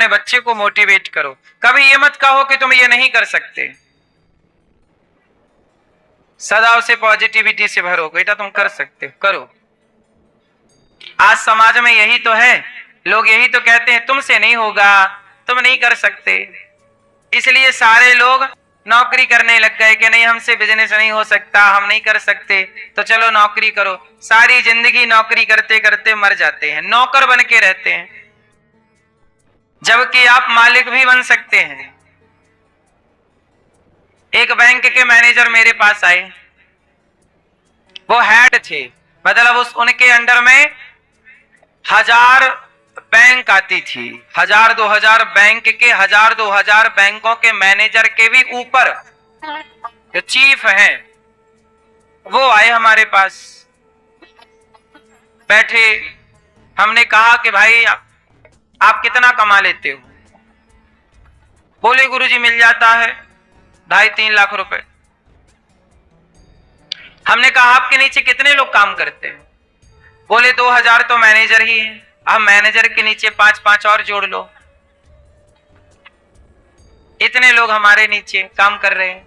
अपने बच्चे को मोटिवेट करो। कभी ये मत कहो कि तुम ये नहीं कर सकते, सदा उसे पॉजिटिविटी से भरो, बेटा तुम कर सकते हो, करो। आज समाज में यही तो है, लोग यही तो कहते हैं तुमसे नहीं होगा, तुम नहीं कर सकते। इसलिए सारे लोग नौकरी करने लग गए कि नहीं हमसे बिजनेस नहीं हो सकता, हम नहीं कर सकते, तो चलो नौकरी करो। सारी जिंदगी नौकरी करते करते मर जाते हैं, नौकर बन के रहते हैं, जबकि आप मालिक भी बन सकते हैं। एक बैंक के मैनेजर मेरे पास आए, वो हेड थे, मतलब उनके अंडर में 1000 बैंक आती थी, 1000-2000 बैंक के 1000-2000 बैंकों के मैनेजर के भी ऊपर जो चीफ हैं वो आए हमारे पास बैठे। हमने कहा कि भाई आप कितना कमा लेते हो? बोले गुरुजी मिल जाता है 2.5-3 लाख रुपए। हमने कहा आपके नीचे कितने लोग काम करते हैं? बोले 2000 तो मैनेजर ही है, अब मैनेजर के नीचे 5-5 और जोड़ लो, इतने लोग हमारे नीचे काम कर रहे हैं।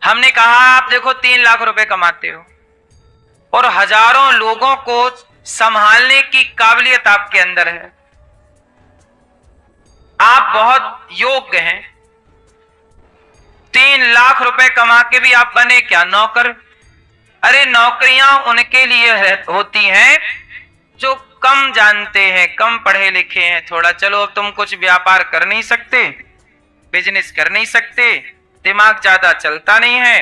हमने कहा आप देखो 3 लाख रुपए कमाते हो और हजारों लोगों को संभालने की काबिलियत आपके अंदर है, आप बहुत योग्य हैं। 3 लाख रुपए कमा के भी आप बने क्या? नौकर। अरे नौकरियां उनके लिए होती हैं जो कम जानते हैं, कम पढ़े लिखे हैं थोड़ा। चलो अब तुम कुछ व्यापार कर नहीं सकते, बिजनेस कर नहीं सकते, दिमाग ज्यादा चलता नहीं है,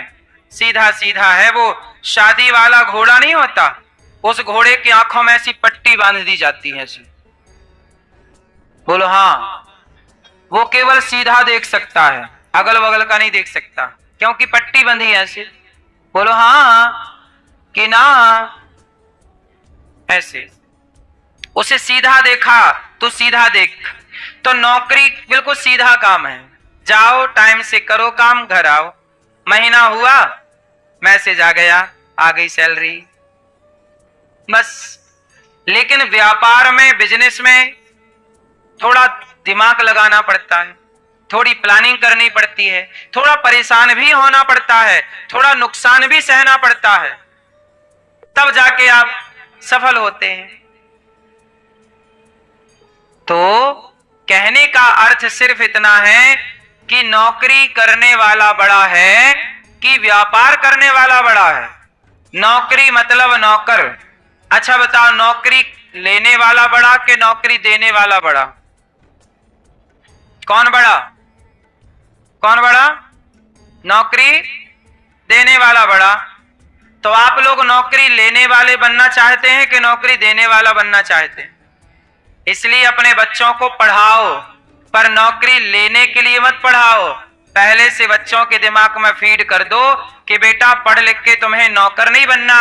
सीधा सीधा है, वो शादी वाला घोड़ा नहीं होता, उस घोड़े की आंखों में ऐसी पट्टी बांध दी जाती है ऐसी। बोलो हाँ, वो केवल सीधा देख सकता है, अगल बगल का नहीं देख सकता, क्योंकि पट्टी बंधी है ऐसे। बोलो हाँ कि ना? ऐसे उसे सीधा देखा तो सीधा देख। तो नौकरी बिल्कुल सीधा काम है, जाओ टाइम से करो काम, घर आओ, महीना हुआ मैसेज आ गया, आ गई सैलरी, बस। लेकिन व्यापार में, बिजनेस में थोड़ा दिमाग लगाना पड़ता है, थोड़ी प्लानिंग करनी पड़ती है, थोड़ा परेशान भी होना पड़ता है, थोड़ा नुकसान भी सहना पड़ता है, तब जाके आप सफल होते हैं। तो कहने का अर्थ सिर्फ इतना है कि नौकरी करने वाला बड़ा है कि व्यापार करने वाला बड़ा है? नौकरी मतलब नौकर। अच्छा बताओ, नौकरी लेने वाला बड़ा कि नौकरी देने वाला बड़ा? कौन बड़ा? कौन बड़ा? नौकरी देने वाला बड़ा। तो आप लोग नौकरी लेने वाले बनना चाहते हैं कि नौकरी देने वाला बनना चाहते हैं? इसलिए अपने बच्चों को पढ़ाओ, पर नौकरी लेने के लिए मत पढ़ाओ। पहले से बच्चों के दिमाग में फीड कर दो कि बेटा पढ़ लिख के तुम्हें नौकर नहीं बनना,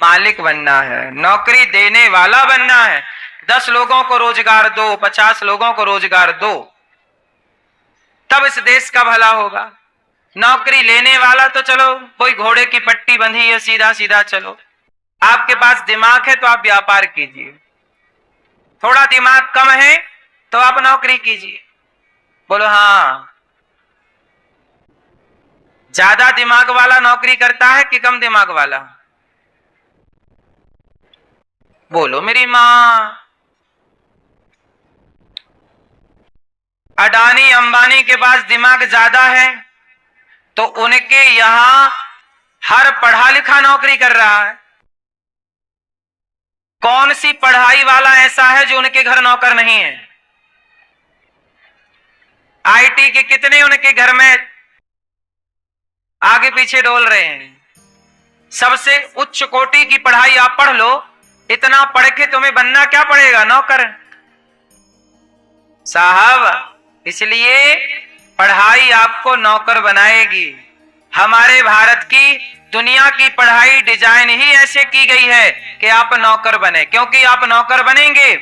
मालिक बनना है, नौकरी देने वाला बनना है। 10 लोगों को रोजगार दो, 50 लोगों को रोजगार दो, तब इस देश का भला होगा। नौकरी लेने वाला तो चलो कोई घोड़े की पट्टी बंधी है, सीधा सीधा चलो। आपके पास दिमाग है तो आप व्यापार कीजिए, थोड़ा दिमाग कम है तो आप नौकरी कीजिए। बोलो हाँ। ज्यादा दिमाग वाला नौकरी करता है कि कम दिमाग वाला? बोलो मेरी मां। अडानी अंबानी के पास दिमाग ज्यादा है तो उनके यहां हर पढ़ा लिखा नौकरी कर रहा है। कौन सी पढ़ाई वाला ऐसा है जो उनके घर नौकर नहीं है? आईटी के कितने उनके घर में आगे पीछे डोल रहे हैं। सबसे उच्च कोटि की पढ़ाई आप पढ़ लो, इतना पढ़ के तुम्हें बनना क्या पड़ेगा? नौकर साहब। इसलिए पढ़ाई आपको नौकर बनाएगी। हमारे भारत की, दुनिया की पढ़ाई डिजाइन ही ऐसे की गई है कि आप नौकर बने, क्योंकि आप नौकर बनेंगे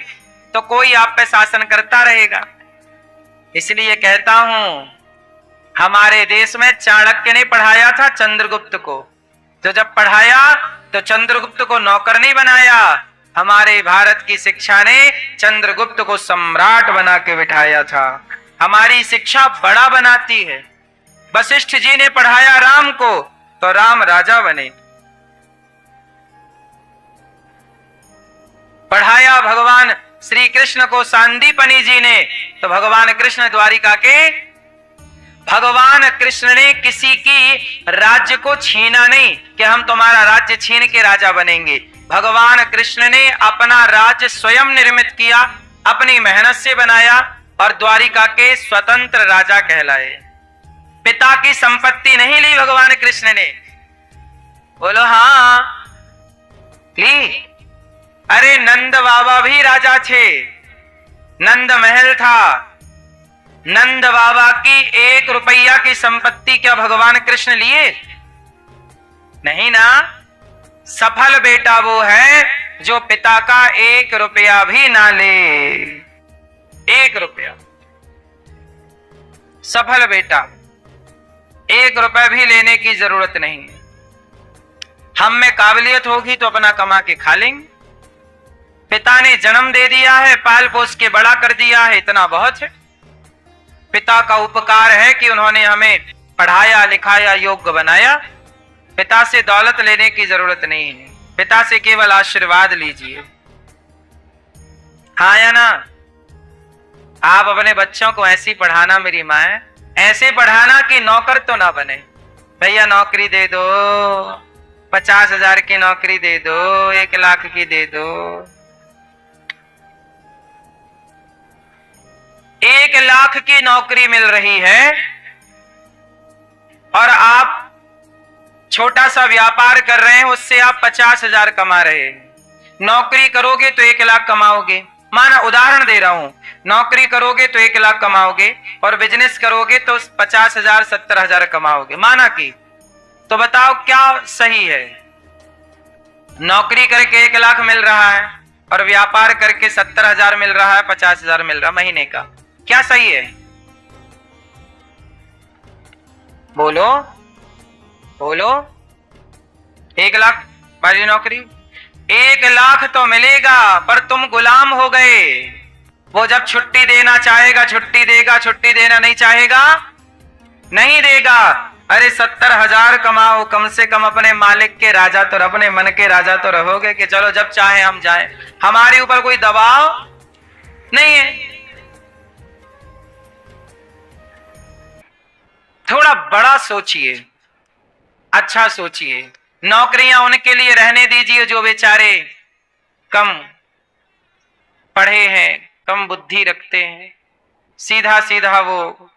तो कोई आप पे शासन करता रहेगा। इसलिए कहता हूं, हमारे देश में चाणक्य ने पढ़ाया था चंद्रगुप्त को, तो जब पढ़ाया तो चंद्रगुप्त को नौकर नहीं बनाया, हमारे भारत की शिक्षा ने चंद्रगुप्त को सम्राट बना के बिठाया था। हमारी शिक्षा बड़ा बनाती है। वशिष्ठ जी ने पढ़ाया राम को तो राम राजा बने, पढ़ाया भगवान श्री कृष्ण को सांदीपनि जी ने तो भगवान कृष्ण द्वारिका के, भगवान कृष्ण ने किसी की राज्य को छीना नहीं कि हम तुम्हारा राज्य छीन के राजा बनेंगे। भगवान कृष्ण ने अपना राज्य स्वयं निर्मित किया, अपनी मेहनत से बनाया और द्वारिका के स्वतंत्र राजा कहलाए। पिता की संपत्ति नहीं ली भगवान कृष्ण ने। बोलो हाँ ली। अरे नंद बाबा भी राजा थे, नंद महल था। नंद बाबा की 1 रुपया की संपत्ति क्या भगवान कृष्ण लिए? नहीं ना। सफल बेटा वो है जो पिता का 1 रुपया भी ना ले। 1 रुपया सफल बेटा, 1 रुपया भी लेने की जरूरत नहीं है। हम में काबिलियत होगी तो अपना कमा के खा लेंगे। पिता ने जन्म दे दिया है, पाल पोस के बड़ा कर दिया है, इतना बहुत है। पिता का उपकार है कि उन्होंने हमें पढ़ाया लिखाया, योग्य बनाया। पिता से दौलत लेने की जरूरत नहीं है, पिता से केवल आशीर्वाद लीजिए। हाँ या ना? आप अपने बच्चों को ऐसी पढ़ाना, मेरी माँ है, ऐसे पढ़ाना कि नौकर तो ना बने। भैया नौकरी दे दो, 50,000 की नौकरी दे दो, 1 लाख की दे दो। 1 लाख की नौकरी मिल रही है और आप छोटा सा व्यापार कर रहे हैं, उससे आप 50,000 कमा रहे हैं। नौकरी करोगे तो 1 लाख कमाओगे। माना उदाहरण दे रहा हूं, नौकरी करोगे तो 1 लाख कमाओगे और बिजनेस करोगे तो 50,000 70,000 कमाओगे। माना कि, तो बताओ क्या सही है? नौकरी करके 1 लाख मिल रहा है और व्यापार करके 70,000 मिल रहा है, 50,000 मिल रहा है महीने का, क्या सही है? बोलो बोलो। 1 लाख वाली नौकरी, 1 लाख तो मिलेगा पर तुम गुलाम हो गए। वो जब छुट्टी देना चाहेगा छुट्टी देगा, छुट्टी देना नहीं चाहेगा नहीं देगा। अरे 70,000 कमाओ, कम से कम अपने मालिक के राजा तो, अपने मन के राजा तो रहोगे कि चलो जब चाहे हम जाएं, हमारे ऊपर कोई दबाव नहीं है। थोड़ा बड़ा सोचिए, अच्छा सोचिए। नौकरियां उनके लिए रहने दीजिए जो बेचारे कम पढ़े हैं, कम बुद्धि रखते हैं, सीधा सीधा वो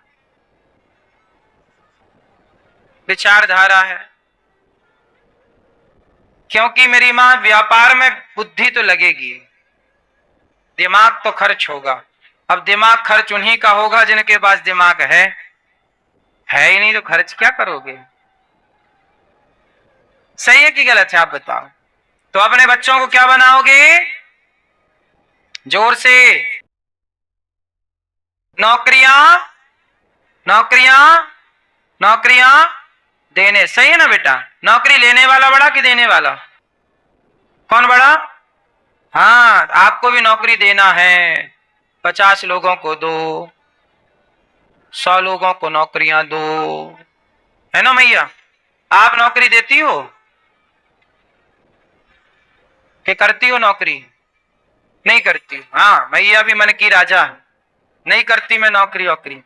विचारधारा है। क्योंकि मेरी मां, व्यापार में बुद्धि तो लगेगी, दिमाग तो खर्च होगा। अब दिमाग खर्च उन्हीं का होगा जिनके पास दिमाग है ही नहीं, तो खर्च क्या करोगे? सही है कि गलत है आप बताओ। तो अपने बच्चों को क्या बनाओगे? जोर से। नौकरियां नौकरियां नौकरियां देने, सही है ना बेटा? नौकरी लेने वाला बड़ा कि देने वाला? कौन बड़ा? हाँ, आपको भी नौकरी देना है। 50 लोगों को दो, 100 लोगों को नौकरियां दो, है ना मैया? आप नौकरी देती हो कि करती हो नौकरी? नहीं करती। हाँ, मैया भी मन की राजा, नहीं करती मैं नौकरी वोकरी।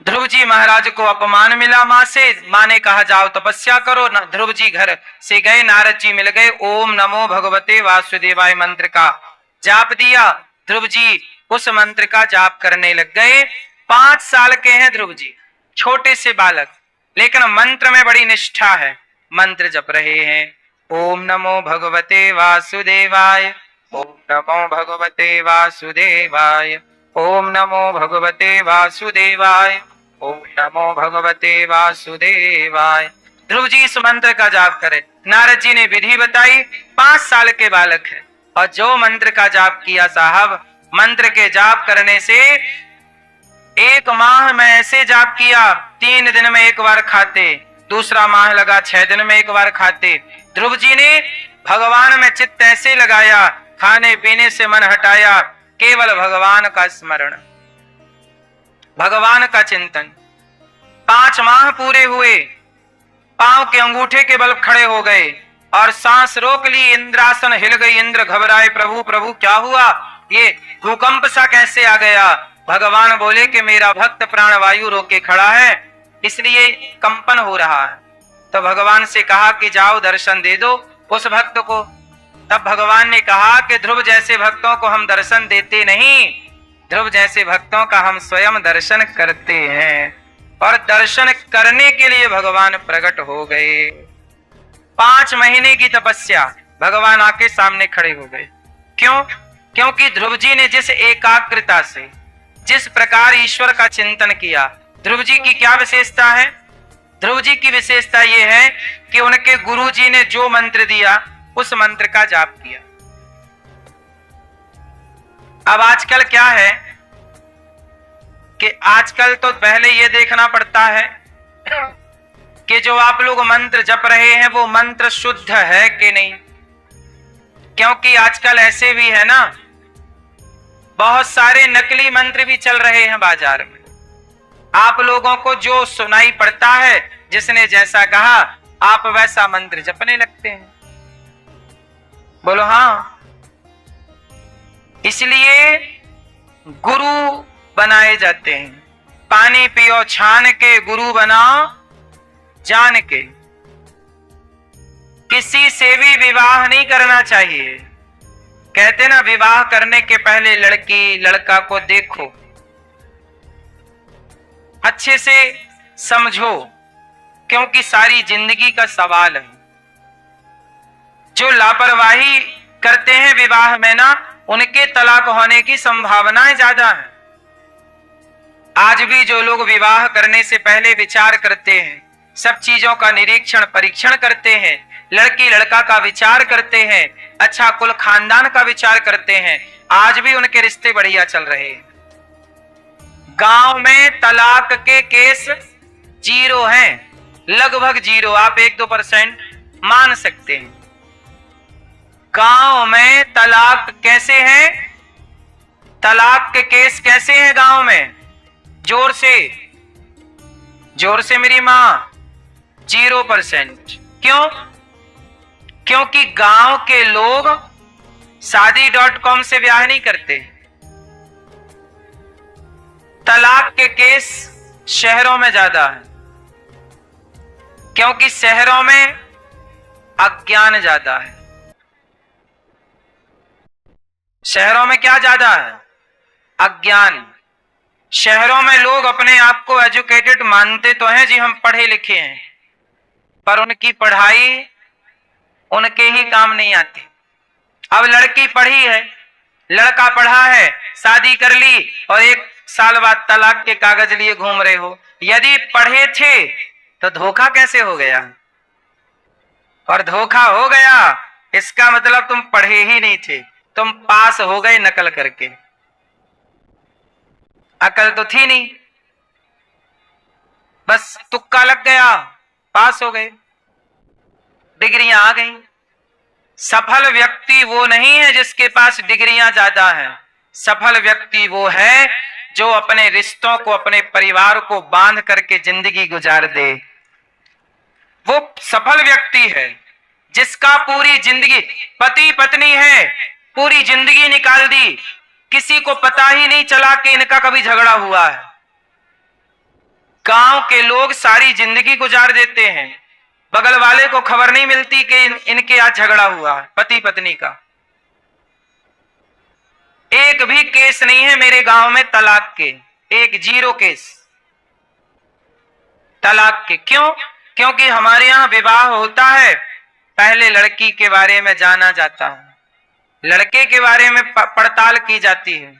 ध्रुव जी महाराज को अपमान मिला मां से, मां ने कहा जाओ तपस्या करो। ध्रुव जी घर से गए, नारद जी मिल गए, ओम नमो भगवते वासुदेवाय मंत्र का जाप दिया। ध्रुव जी उस मंत्र का जाप करने लग गए। 5 साल के हैं ध्रुव जी, छोटे से बालक, लेकिन मंत्र में बड़ी निष्ठा है। मंत्र जप रहे हैं, ओम नमो भगवते वासुदेवाय, ओम नमो भगवते वासुदेवाय, ओम नमो भगवते वासुदेवाय, ओम नमो भगवते वासुदेवाय। ध्रुव जी इस मंत्र का जाप करें। नारद जी ने विधि बताई। 5 साल के बालक है और जो मंत्र का जाप किया साहब, मंत्र के जाप करने से 1 माह में ऐसे जाप किया, 3 दिन में 1 बार खाते, दूसरा माह लगा 6 दिन में 1 बार खाते। ध्रुव जी ने भगवान में चित्त ऐसे लगाया, खाने पीने से मन हटाया, केवल भगवान का स्मरण, भगवान का चिंतन। 5 माह पूरे हुए, पांव के अंगूठे के बल खड़े हो गए और सांस रोक ली, इंद्रासन हिल गई। इंद्र घबराए, प्रभु प्रभु क्या हुआ, ये भूकंप सा कैसे आ गया। भगवान बोले कि मेरा भक्त प्राणवायु रोके खड़ा है, इसलिए कंपन हो रहा है। तो भगवान से कहा कि जाओ दर्शन दे दो उस भक्त को। तब भगवान ने कहा कि ध्रुव जैसे भक्तों को हम दर्शन देते नहीं, ध्रुव जैसे भक्तों का हम स्वयं दर्शन करते हैं। और दर्शन करने के लिए भगवान प्रकट हो गए। 5 महीने की तपस्या, भगवान आके सामने खड़े हो गए। क्यों? क्योंकि ध्रुव जी ने जिस एकाग्रता से, जिस प्रकार ईश्वर का चिंतन किया। ध्रुव जी की क्या विशेषता है? ध्रुव जी की विशेषता यह है कि उनके गुरु जी ने जो मंत्र दिया उस मंत्र का जाप किया। अब आजकल क्या है कि आजकल तो पहले यह देखना पड़ता है कि जो आप लोग मंत्र जप रहे हैं वो मंत्र शुद्ध है कि नहीं। क्योंकि आजकल ऐसे भी है ना, बहुत सारे नकली मंत्र भी चल रहे हैं बाजार में। आप लोगों को जो सुनाई पड़ता है, जिसने जैसा कहा आप वैसा मंत्र जपने लगते हैं। बोलो हाँ। इसलिए गुरु बनाए जाते हैं। पानी पियो छान के, गुरु बनाओ जान के। किसी से भी विवाह नहीं करना चाहिए। कहते ना, विवाह करने के पहले लड़की लड़का को देखो, अच्छे से समझो, क्योंकि सारी जिंदगी का सवाल है। जो लापरवाही करते हैं विवाह में ना, उनके तलाक होने की संभावनाएं ज्यादा है। आज भी जो लोग विवाह करने से पहले विचार करते हैं, सब चीजों का निरीक्षण परीक्षण करते हैं, लड़की लड़का का विचार करते हैं, अच्छा कुल खानदान का विचार करते हैं, आज भी उनके रिश्ते बढ़िया चल रहे हैं। गांव में तलाक के केस 0 हैं, लगभग 0, आप 1-2% मान सकते हैं। गांव में तलाक कैसे हैं? तलाक के केस कैसे हैं गांव में? जोर से मेरी मां, 0%। क्यों? क्योंकि गांव के लोग शादी.com से ब्याह नहीं करते। तलाक के केस शहरों में ज्यादा है, क्योंकि शहरों में अज्ञान ज्यादा है। शहरों में क्या ज्यादा है? अज्ञान। शहरों में लोग अपने आप को एजुकेटेड मानते तो हैं जी, हम पढ़े लिखे हैं, पर उनकी पढ़ाई उनके ही काम नहीं आती। अब लड़की पढ़ी है, लड़का पढ़ा है, शादी कर ली और 1 साल बाद तलाक के कागज लिए घूम रहे हो। यदि पढ़े थे तो धोखा कैसे हो गया? और धोखा हो गया इसका मतलब तुम पढ़े ही नहीं थे, तुम पास हो गए नकल करके। अकल तो थी नहीं, बस तुक्का लग गया, पास हो गए, डिग्रियां आ गई। सफल व्यक्ति वो नहीं है जिसके पास डिग्रियां ज्यादा हैं। सफल व्यक्ति वो है जो अपने रिश्तों को, अपने परिवार को बांध करके जिंदगी गुजार दे। वो सफल व्यक्ति है जिसका पूरी जिंदगी, पति पत्नी है, पूरी जिंदगी निकाल दी, किसी को पता ही नहीं चला कि इनका कभी झगड़ा हुआ है। गांव के लोग सारी जिंदगी गुजार देते हैं, बगल वाले को खबर नहीं मिलती कि इनके आज झगड़ा हुआ है पति पत्नी का। एक भी केस नहीं है मेरे गांव में तलाक के, 0 केस तलाक के। क्यों? क्योंकि हमारे यहां विवाह होता है, पहले लड़की के बारे में जाना जाता है, लड़के के बारे में पड़ताल की जाती है।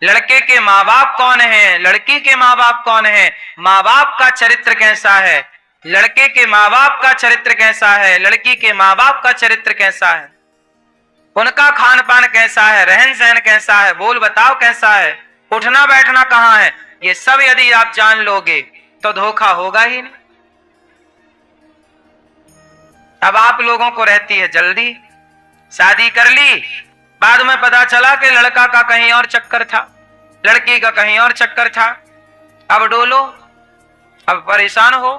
लड़के के माँ बाप कौन है, लड़की के माँ बाप कौन है, माँ बाप का चरित्र कैसा है, लड़के के माँ बाप का चरित्र कैसा है, लड़की के माँ बाप का चरित्र कैसा है, उनका खान पान कैसा है, रहन सहन कैसा है, बोल बताओ कैसा है, उठना बैठना कहाँ है, ये सब यदि आप जान लोगे तो धोखा होगा ही नहीं। अब आप लोगों को रहती है जल्दी शादी कर ली, बाद में पता चला कि लड़का का कहीं और चक्कर था, लड़की का कहीं और चक्कर था। अब डोलो, अब परेशान हो।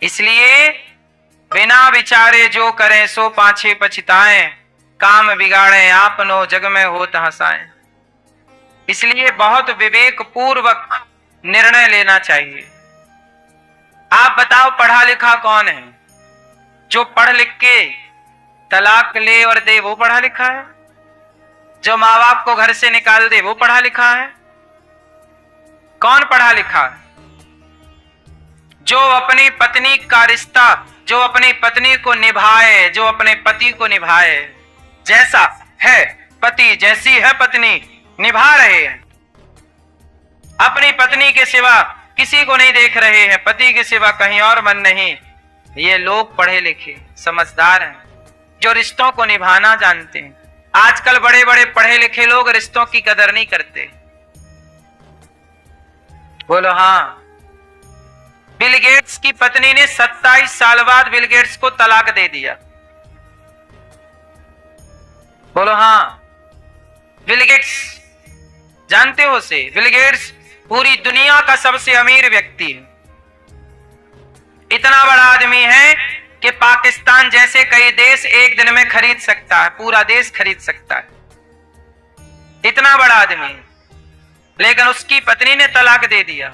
इसलिए बिना विचारे जो करें सो पाछे पछताएं, काम बिगाड़े आपनो जग में होत हंसाएं। इसलिए बहुत विवेक पूर्वक निर्णय लेना चाहिए। आप बताओ पढ़ा लिखा कौन है? जो पढ़ लिख के तलाक ले और दे वो पढ़ा लिखा है? जो माँ बाप को घर से निकाल दे वो पढ़ा लिखा है? कौन पढ़ा लिखा है? जो अपनी पत्नी का रिश्ता, जो अपनी पत्नी को निभाए, जो अपने पति को निभाए, जैसा है पति जैसी है पत्नी निभा रहे हैं, अपनी पत्नी के सिवा किसी को नहीं देख रहे हैं, पति के सिवा कहीं और मन नहीं, ये लोग पढ़े लिखे समझदार हैं, जो रिश्तों को निभाना जानते हैं। आजकल बड़े बड़े पढ़े लिखे लोग रिश्तों की कदर नहीं करते। बोलो हाँ। बिल गेट्स की पत्नी ने 27 साल बाद बिल गेट्स को तलाक दे दिया। बोलो हाँ। बिल गेट्स जानते हो से? बिल गेट्स पूरी दुनिया का सबसे अमीर व्यक्ति है। इतना बड़ा आदमी है कि पाकिस्तान जैसे कई देश एक दिन में खरीद सकता है, पूरा देश खरीद सकता है, इतना बड़ा आदमी है। लेकिन उसकी पत्नी ने तलाक दे दिया।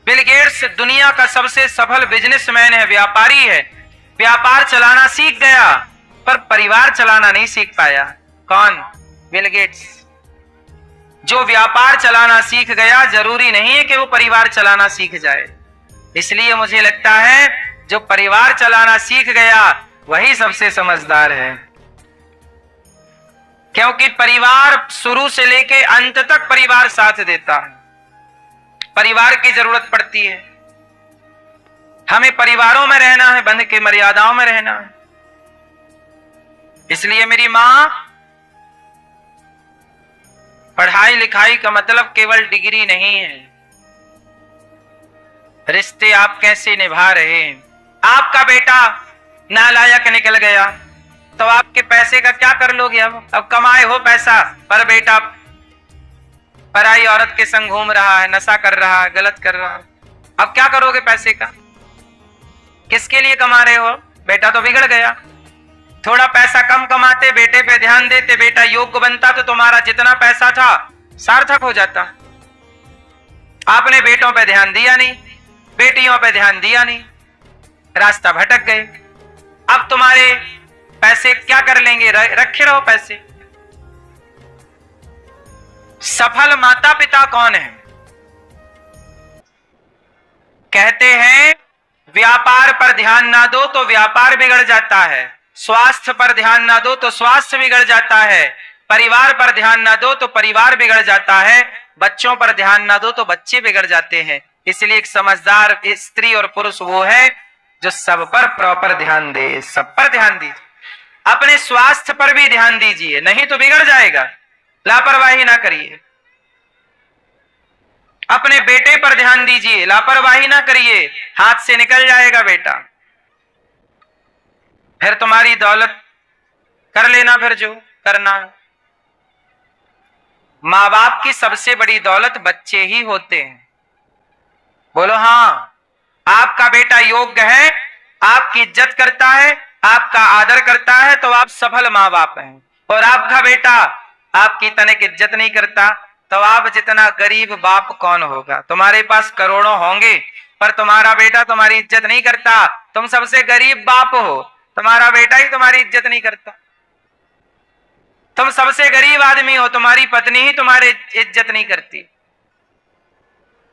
बिल गेट्स दुनिया का सबसे सफल बिजनेसमैन है, व्यापारी है, व्यापार चलाना सीख गया पर परिवार चलाना नहीं सीख पाया। कौन? Bill Gates. जो व्यापार चलाना सीख गया जरूरी नहीं है कि वो परिवार चलाना सीख जाए। इसलिए मुझे लगता है जो परिवार चलाना सीख गया वही सबसे समझदार है, क्योंकि परिवार शुरू से लेके अंत तक परिवार साथ देता है। परिवार की जरूरत पड़ती है, हमें परिवारों में रहना है, बंध के मर्यादाओं में रहना है। इसलिए मेरी मां, पढ़ाई लिखाई का मतलब केवल डिग्री नहीं है, रिश्ते आप कैसे निभा रहे हैं। आपका बेटा नालायक निकल गया तो आपके पैसे का क्या कर लोगे? अब कमाए हो पैसा पर बेटा पराई औरत के संग घूम रहा है, नशा कर रहा है, गलत कर रहा है, अब क्या करोगे पैसे का? किसके लिए कमा रहे हो? बेटा तो बिगड़ गया। थोड़ा पैसा कम कमाते, बेटे पे ध्यान देते, बेटा योग्य बनता तो तुम्हारा जितना पैसा था सार्थक हो जाता। आपने बेटों पे ध्यान दिया नहीं, बेटियों पे ध्यान दिया नहीं, रास्ता भटक गए। अब तुम्हारे पैसे क्या कर लेंगे? रखे रहो पैसे। सफल माता पिता कौन है? कहते हैं व्यापार पर ध्यान ना दो तो व्यापार बिगड़ जाता है, स्वास्थ्य पर ध्यान ना दो तो स्वास्थ्य बिगड़ जाता है, परिवार पर ध्यान ना दो तो परिवार बिगड़ जाता है, बच्चों पर ध्यान ना दो तो बच्चे बिगड़ जाते हैं। इसलिए एक समझदार स्त्री और पुरुष वो है जो सब पर प्रॉपर ध्यान दे। सब पर ध्यान दीजिए, अपने स्वास्थ्य पर भी ध्यान दीजिए, नहीं तो बिगड़ जाएगा। लापरवाही ना करिए। अपने बेटे पर ध्यान दीजिए, लापरवाही ना करिए, हाथ से निकल जाएगा बेटा, फिर तुम्हारी दौलत कर लेना फिर जो करना है। मां बाप की सबसे बड़ी दौलत बच्चे ही होते हैं। बोलो हाँ। आपका बेटा योग्य है, आपकी इज्जत करता है, आपका आदर करता है तो आप सफल मां बाप हैं। और आपका बेटा आपकी तनिक इज्जत नहीं करता तो आप जितना गरीब बाप कौन होगा? तुम्हारे पास करोड़ों होंगे पर तुम्हारा बेटा तुम्हारी इज्जत नहीं करता, तुम सबसे गरीब बाप हो, तुम्हारा बेटा ही तुम्हारी इज्जत नहीं करता। तुम सबसे गरीब आदमी हो, तुम्हारी पत्नी ही तुम्हारी इज्जत नहीं करती।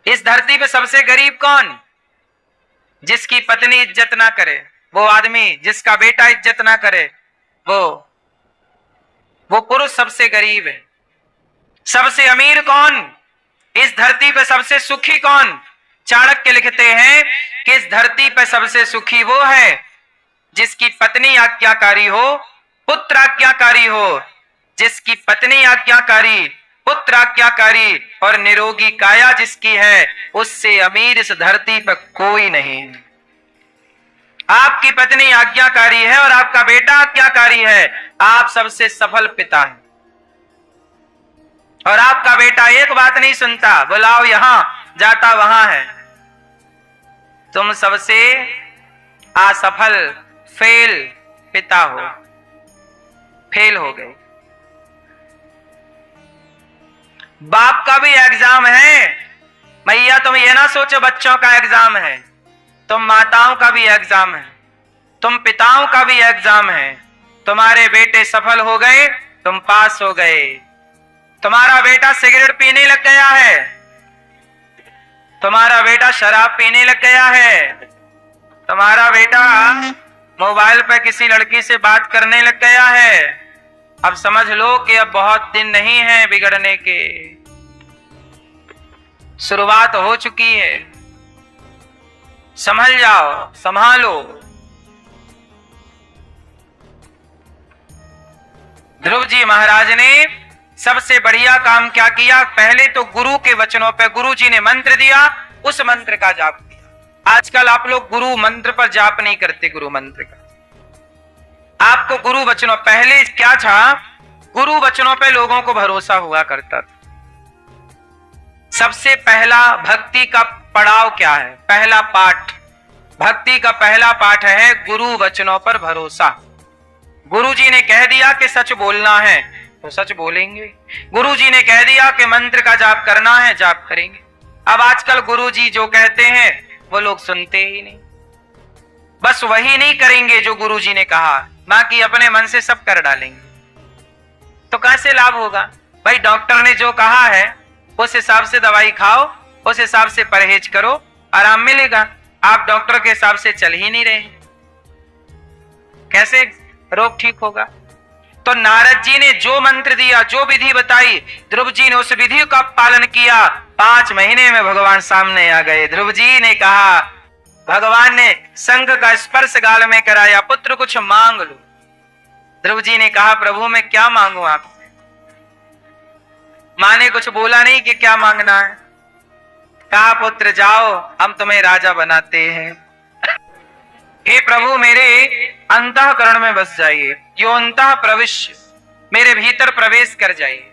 इस धरती पे सबसे गरीब कौन? जिसकी पत्नी इज्जत ना करे, वो आदमी, जिसका बेटा इज्जत ना करे, वो पुरुष सबसे गरीब है। सबसे अमीर कौन? इस धरती पे सबसे सुखी कौन? चाणक्य लिखते हैं कि इस धरती पे सबसे सुखी वो है जिसकी पत्नी आज्ञाकारी हो, पुत्र आज्ञाकारी हो। जिसकी पत्नी आज्ञाकारी, पुत्र आज्ञाकारी और निरोगी काया जिसकी है, उससे अमीर इस धरती पर कोई नहीं। आपकी पत्नी आज्ञाकारी है और आपका बेटा आज्ञाकारी है। आप सबसे सफल पिता हैं। और आपका बेटा एक बात नहीं सुनता, बुलाओ यहां, जाता वहां है। तुम सबसे असफल, फेल पिता हो, फेल हो गए। बाप का भी एग्जाम है मैया, तुम ये ना सोचो बच्चों का एग्जाम है, तुम माताओं का भी एग्जाम है, तुम पिताओं का भी एग्जाम है। तुम्हारे बेटे सफल हो गए, तुम पास हो गए। तुम्हारा बेटा सिगरेट पीने लग गया है, तुम्हारा बेटा शराब पीने लग गया है, तुम्हारा बेटा मोबाइल पर किसी लड़की से बात करने लग गया है। अब समझ लो कि अब बहुत दिन नहीं है बिगड़ने के, शुरुआत हो चुकी है। संभल जाओ, संभालो। ध्रुव जी महाराज ने सबसे बढ़िया काम क्या किया, पहले तो गुरु के वचनों पे गुरु जी ने मंत्र दिया, उस मंत्र का जाप किया। आजकल आप लोग गुरु मंत्र पर जाप नहीं करते, गुरु मंत्र का। आपको गुरु वचनों, पहले क्या था, गुरु वचनों पे लोगों को भरोसा हुआ करता था। सबसे पहला भक्ति का पड़ाव क्या है, पहला पाठ, भक्ति का पहला पाठ है गुरु वचनों पर भरोसा। गुरु जी ने कह दिया कि सच बोलना है तो सच बोलेंगे, गुरु जी ने कह दिया कि मंत्र का जाप करना है, जाप करेंगे। अब आजकल गुरु जी जो कहते हैं वो लोग सुनते ही नहीं, बस वही नहीं करेंगे जो गुरु जी ने कहा, बाकी अपने मन से सब कर डालेंगे। तो कैसे लाभ होगा भाई, डॉक्टर ने जो कहा है उस हिसाब से दवाई खाओ, उस हिसाब से परहेज करो, आराम मिलेगा। आप डॉक्टर के हिसाब से चल ही नहीं रहे, कैसे रोग ठीक होगा। तो नारद जी ने जो मंत्र दिया, जो विधि बताई, ध्रुव जी ने उस विधि का पालन किया। 5 महीने में भगवान सामने आ गए। ध्रुव जी ने कहा, भगवान ने शंख का स्पर्श गाल में कराया, पुत्र कुछ मांग लो। ध्रुव जी ने कहा, प्रभु मैं क्या मांगू आपसे। मां ने कुछ बोला नहीं कि क्या मांगना है, कहा पुत्र जाओ हम तुम्हें राजा बनाते हैं। हे प्रभु मेरे अंतःकरण में बस जाइए, यो अंतः प्रविश्य, मेरे भीतर प्रवेश कर जाइए।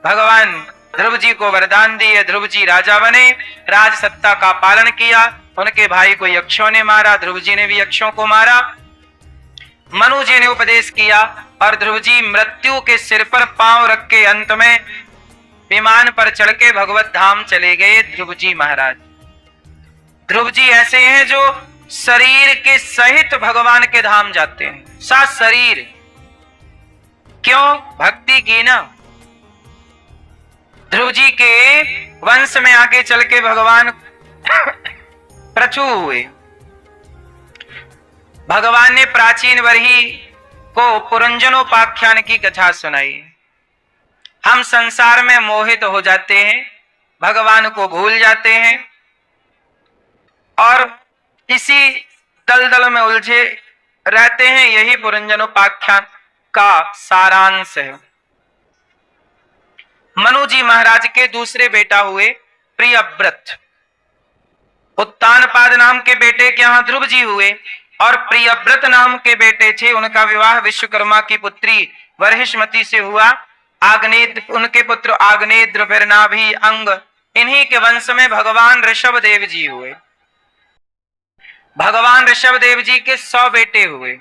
भगवान ध्रुव जी को वरदान दिए, ध्रुव जी राजा बने, राज सत्ता का पालन किया। उनके भाई को यक्षों ने मारा, ध्रुव जी ने भी यक्षों को मारा। मनु जी ने उपदेश किया और ध्रुव जी मृत्यु के सिर पर पांव रख के अंत में विमान पर चढ़ के भगवत धाम चले गए ध्रुव जी महाराज। ध्रुव जी ऐसे हैं जो शरीर के सहित भगवान के धाम जाते हैं, साथ शरीर। क्यों? भक्ति की ना। ध्रुव जी के वंश में आगे चल के भगवान प्रचु हुए। भगवान ने प्राचीन वरही को पुरंजनोपाख्यान की कथा सुनाई। हम संसार में मोहित हो जाते हैं, भगवान को भूल जाते हैं और इसी दलदल में उलझे रहते हैं। यही पुरंजनोपाख्यान का सारांश है। मनु जी महाराज के दूसरे बेटा हुए प्रियव्रत। उत्तानपाद नाम के बेटे के यहां ध्रुव जी हुए और प्रियव्रत नाम के बेटे थे, उनका विवाह विश्वकर्मा की पुत्री वर्हिष्मति से हुआ। आग्नेय उनके पुत्र आग्नेय फिर नाभि अंग, इन्हीं के वंश में भगवान ऋषभ देव जी हुए। भगवान ऋषभ देव जी के 100 बेटे हुए।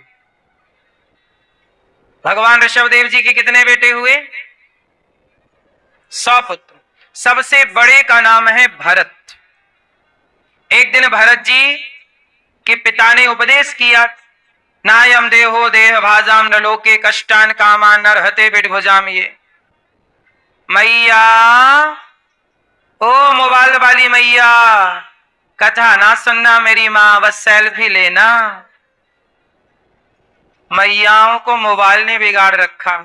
भगवान ऋषभ देव जी के कितने बेटे हुए? 100 पुत्र। सबसे बड़े का नाम है भरत। एक दिन भरत जी के पिता ने उपदेश किया, नायम देहो देह भाजाम न लोके कष्टान कामान न रहते बिडभुजाम। ये मैया, ओ मोबाइल वाली मैया, कथा ना सुनना मेरी माँ, बस सेल्फी लेना। मैयाओं को मोबाइल ने बिगाड़ रखा।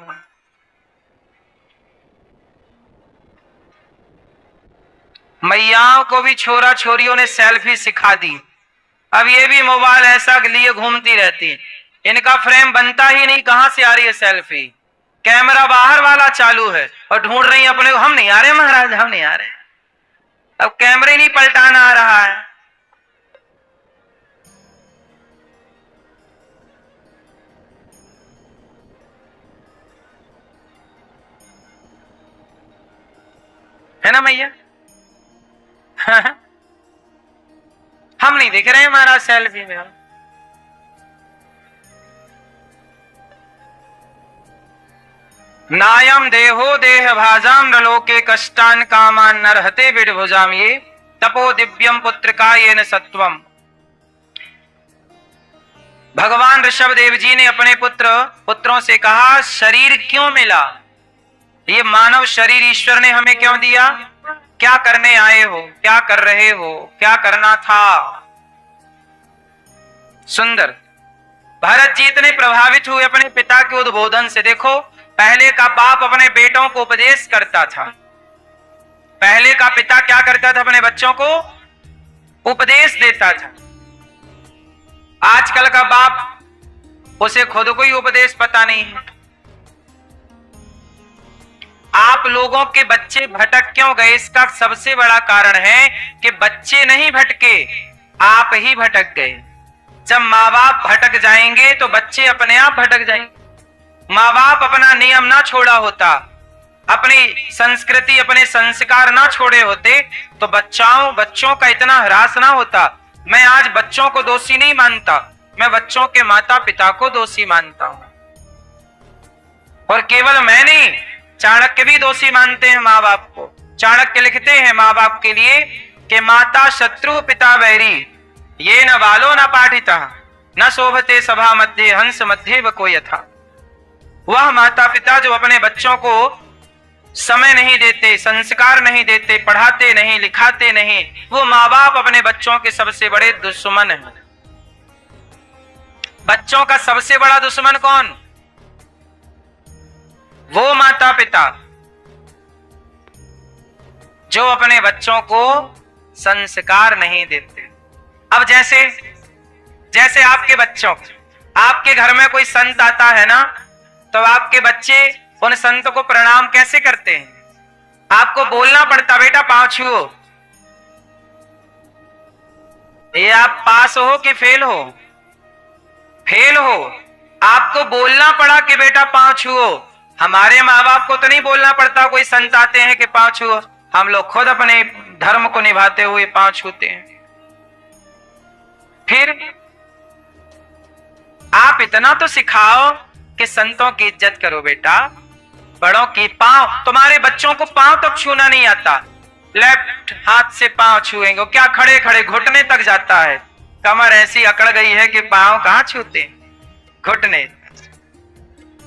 मैयाओं को भी छोरा छोरियों ने सेल्फी सिखा दी। अब ये भी मोबाइल ऐसा लिए घूमती रहती, इनका फ्रेम बनता ही नहीं, कहां से आ रही है सेल्फी। कैमरा बाहर वाला चालू है और ढूंढ रही है अपने को, हम नहीं आ रहे महाराज, हम नहीं आ रहे। अब कैमरे नहीं पलटाना आ रहा है। है ना मैया? हम नहीं दिख रहे हैं महाराज सेल्फी में। हम नायम देहो देह भाजाम नलोके कष्टान कामान नरहते विडभुजाम ये तपो दिव्यम पुत्र का ये न सत्वम। भगवान ऋषभ देव जी ने अपने पुत्रों से कहा, शरीर क्यों मिला? ये मानव शरीर ईश्वर ने हमें क्यों दिया? क्या करने आए हो? क्या कर रहे हो? क्या करना था? सुंदर। भरत जी इतने प्रभावित हुए अपने पिता के उद्बोधन से। देखो, पहले का बाप अपने बेटों को उपदेश करता था। पहले का पिता क्या करता था? अपने बच्चों को उपदेश देता था। आजकल का बाप, उसे खुद को ही उपदेश पता नहीं है। आप लोगों के बच्चे भटक क्यों गए? इसका सबसे बड़ा कारण है कि बच्चे नहीं भटके, आप ही भटक गए। जब माँ बाप भटक जाएंगे तो बच्चे अपने आप भटक जाएंगे। माँ बाप अपना नियम ना छोड़ा होता, अपनी संस्कृति अपने संस्कार ना छोड़े होते, तो बच्चों का इतना ह्रास ना होता। मैं आज बच्चों को दोषी नहीं मानता, मैं बच्चों के माता पिता को दोषी मानता हूं। और केवल मैं नहीं, चाणक्य भी दोषी मानते हैं माँ बाप को। चाणक्य लिखते हैं माँ बाप के लिए कि माता शत्रु पिता वैरी, ये न बालो न पाठिता न शोभते सभा मध्य हंस मध्य व यथा। वह माता पिता जो अपने बच्चों को समय नहीं देते, संस्कार नहीं देते, पढ़ाते नहीं, लिखाते नहीं, वो माँ बाप अपने बच्चों के सबसे बड़े दुश्मन हैं। बच्चों का सबसे बड़ा दुश्मन कौन? वो माता पिता जो अपने बच्चों को संस्कार नहीं देते। अब जैसे आपके बच्चों, आपके घर में कोई संत आता है ना, तो आपके बच्चे उन संत को प्रणाम कैसे करते हैं? आपको बोलना पड़ता, बेटा पांव छुओ। ये आप पास हो कि फेल हो? फेल हो। आपको बोलना पड़ा कि बेटा पांव छुओ। हमारे माँ बाप को तो नहीं बोलना पड़ता, कोई संत आते हैं कि पांव छुओ। हम लोग खुद अपने धर्म को निभाते हुए पांव छूते हैं। फिर आप इतना तो सिखाओ कि संतों की इज्जत करो बेटा, बड़ों की। पांव, तुम्हारे बच्चों को पांव तक छूना नहीं आता, लेफ्ट हाथ से पांव छुएंगे, क्या खड़े खड़े घुटने तक जाता है। कमर ऐसी अकड़ गई है कि पांव कहां छूते, घुटने।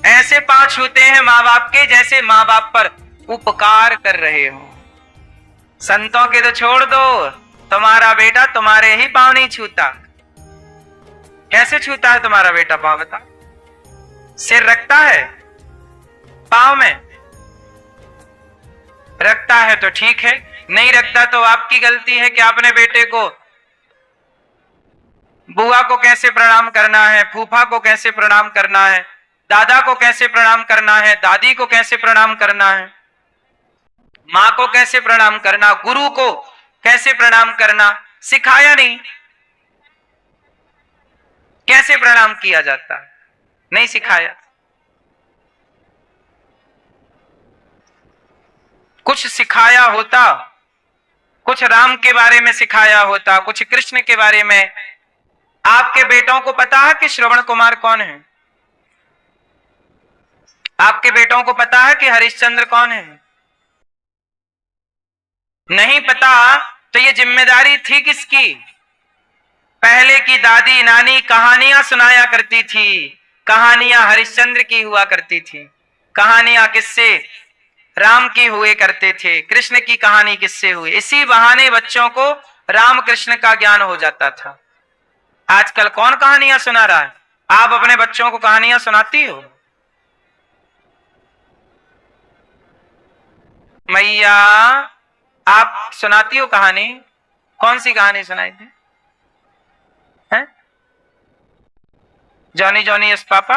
ऐसे पांव छूते हैं माँ बाप के जैसे माँ बाप पर उपकार कर रहे हो। संतों के तो छोड़ दो, तुम्हारा बेटा तुम्हारे ही पांव नहीं छूता। कैसे छूता है तुम्हारा बेटा पांव, बता? सिर रखता है पांव में? रखता है तो ठीक है, नहीं रखता तो आपकी गलती है कि आपने बेटे को, बुआ को कैसे प्रणाम करना है, फूफा को कैसे प्रणाम करना है, दादा को कैसे प्रणाम करना है, दादी को कैसे प्रणाम करना है, माँ को कैसे प्रणाम करना, गुरु को कैसे प्रणाम करना सिखाया नहीं। कैसे प्रणाम किया जाता है नहीं सिखाया। कुछ सिखाया होता, कुछ राम के बारे में सिखाया होता, कुछ कृष्ण के बारे में। आपके बेटों को पता है कि श्रवण कुमार कौन है? आपके बेटों को पता है कि हरिश्चंद्र कौन है? नहीं पता तो ये जिम्मेदारी थी किसकी? पहले की दादी नानी कहानियां सुनाया करती थी, कहानियां हरिश्चंद्र की हुआ करती थी, कहानियां किससे? राम की हुए करते थे, कृष्ण की कहानी किससे हुई। इसी बहाने बच्चों को राम कृष्ण का ज्ञान हो जाता था। आजकल कौन कहानियां सुना रहा है? आप अपने बच्चों को कहानियां सुनाती हो? मैया आप सुनाती हो कहानी? कौन सी कहानी सुनाई थी? हैं? Johnny Johnny yes papa?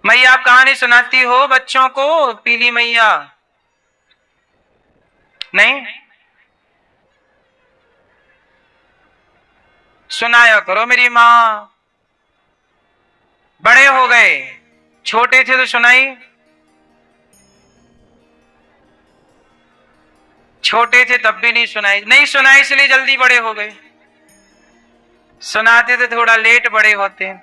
मैया आप कहानी सुनाती हो बच्चों को? पीली मैया नहीं सुनाया करो मेरी माँ। बड़े हो गए, छोटे थे तो सुनाई छोटे थे तब भी नहीं सुनाई इसलिए जल्दी बड़े हो गए। सुनाते थे थोड़ा लेट बड़े होते हैं।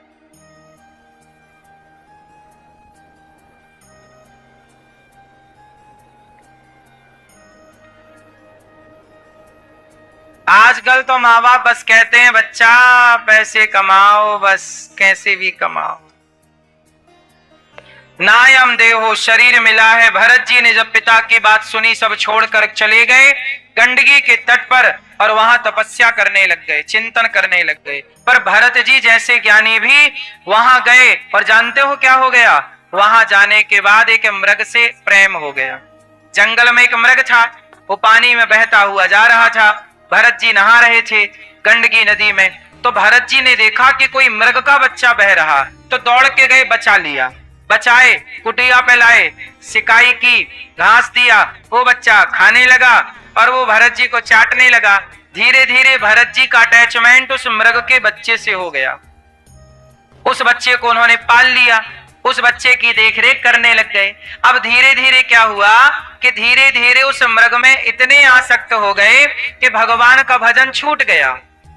आजकल तो माँ बाप बस कहते हैं बच्चा पैसे कमाओ, बस कैसे भी कमाओ। नायम देहो शरीर मिला है। भरत जी ने जब पिता की बात सुनी सब छोड़कर चले गए गंडकी के तट पर और वहां तपस्या करने लग गए, चिंतन करने लग गए। पर भरत जी जैसे ज्ञानी भी वहां गए और जानते हो क्या हो गया? वहां जाने के बाद एक मृग से प्रेम हो गया। जंगल में एक मृग था, वो पानी में बहता हुआ जा रहा था। भरत जी नहा रहे थे गंडकी नदी में, तो भरत जी ने देखा कि कोई मृग का बच्चा बह रहा, तो दौड़ के गए, बचा लिया। बचाए, कुटिया पे लाए, सिकाई की, घास दिया, वो बच्चा खाने लगा और वो भरत जी को चाटने लगा। धीरे धीरे भरत जी का अटैचमेंट उस मृग के बच्चे से हो गया। उस बच्चे को उन्होंने पाल लिया, उस बच्चे की देखरेख करने लग गए। अब धीरे धीरे क्या हुआ कि धीरे धीरे उस मृग में इतने आसक्त हो गए कि भगवान का भजन छूट गया।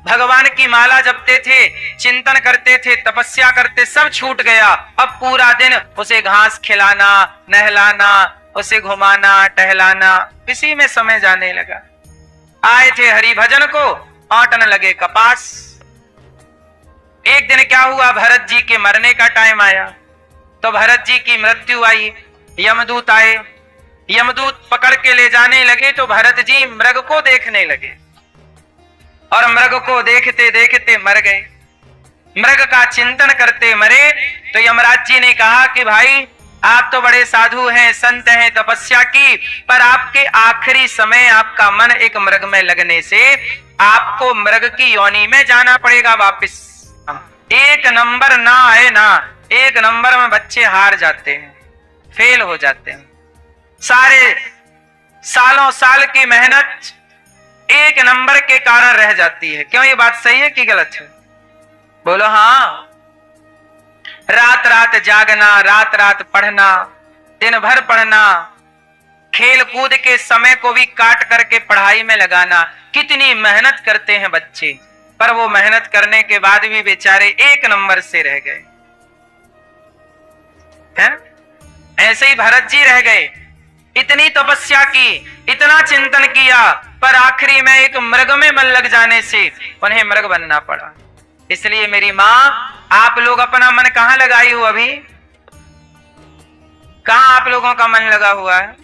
भगवान की माला जपते थे, चिंतन करते थे, तपस्या करते, सब छूट गया। अब पूरा दिन उसे घास खिलाना, नहलाना, उसे घुमाना, टहलाना, इसी में समय जाने लगा। आए थे हरि भजन को, आटन लगे कपास। एक दिन क्या हुआ, भरत जी के मरने का टाइम आया, तो भरत जी की मृत्यु आई। यमदूत आए, यमदूत पकड़ के ले जाने लगे, तो भरत जी मृग को देखने लगे और मृग को देखते देखते मर गए। मृग का चिंतन करते मरे। तो यमराज जी ने कहा कि भाई आप तो बड़े साधु हैं, संत हैं, तपस्या की, पर आपके आखिरी समय आपका मन एक मृग में लगने से आपको मृग की योनि में जाना पड़ेगा वापिस। एक नंबर ना आए ना, एक नंबर में बच्चे हार जाते हैं, फेल हो जाते हैं। सारे सालों साल की मेहनत एक नंबर के कारण रह जाती है। क्यों, ये बात सही है कि गलत है? बोलो हाँ। रात रात जागना, रात रात पढ़ना, दिन भर पढ़ना, खेल कूद के समय को भी काट करके पढ़ाई में लगाना, कितनी मेहनत करते हैं बच्चे, पर वो मेहनत करने के बाद भी बेचारे एक नंबर से रह गए हैं। ऐसे ही भरत जी रह गए, इतनी तपस्या की, इतना चिंतन किया, पर आखिरी में एक मृग में मन लग जाने से उन्हें मृग बनना पड़ा। इसलिए मेरी मां, आप लोग अपना मन कहां लगाई हो? अभी कहां आप लोगों का मन लगा हुआ है?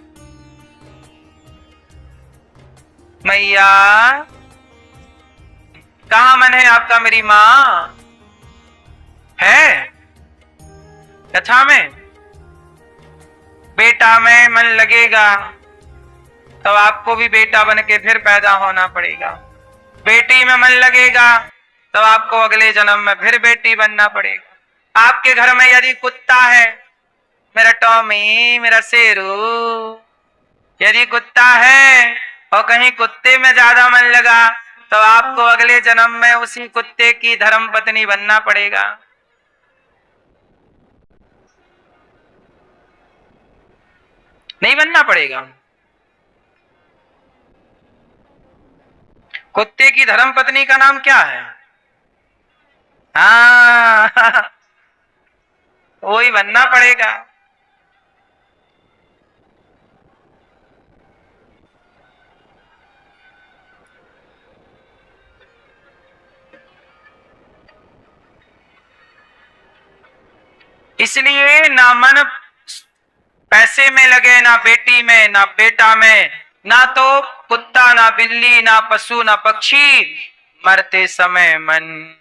मैया कहां मन है आपका? मेरी मां है कथा में। बेटा में मन लगेगा तब आपको भी बेटा बन के फिर पैदा होना पड़ेगा। बेटी में मन लगेगा तब आपको अगले जन्म में फिर बेटी बनना पड़ेगा। आपके घर में यदि कुत्ता है, मेरा टॉमी, मेरा शेरू, यदि कुत्ता है और कहीं कुत्ते में ज्यादा मन लगा तो आपको अगले जन्म में उसी कुत्ते की धर्म पत्नी बनना पड़ेगा। नहीं बनना पड़ेगा? कुत्ते की धर्म पत्नी का नाम क्या है? हाँ वही बनना पड़ेगा। इसलिए ना मन पैसे में लगे, ना बेटी में, ना बेटा में, ना तो कुत्ता, ना बिल्ली, ना पशु, ना पक्षी, मरते समय मन।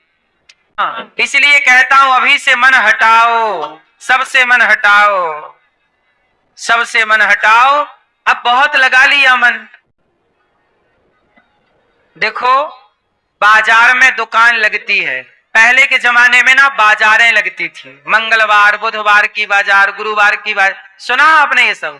इसलिए कहता हूं अभी से मन हटाओ, सबसे मन हटाओ, सबसे मन हटाओ। अब बहुत लगा लिया मन। देखो बाजार में दुकान लगती है, पहले के जमाने में ना बाजारें लगती थी, मंगलवार, बुधवार की बाजार, गुरुवार की बाजार। सुना आपने ये सब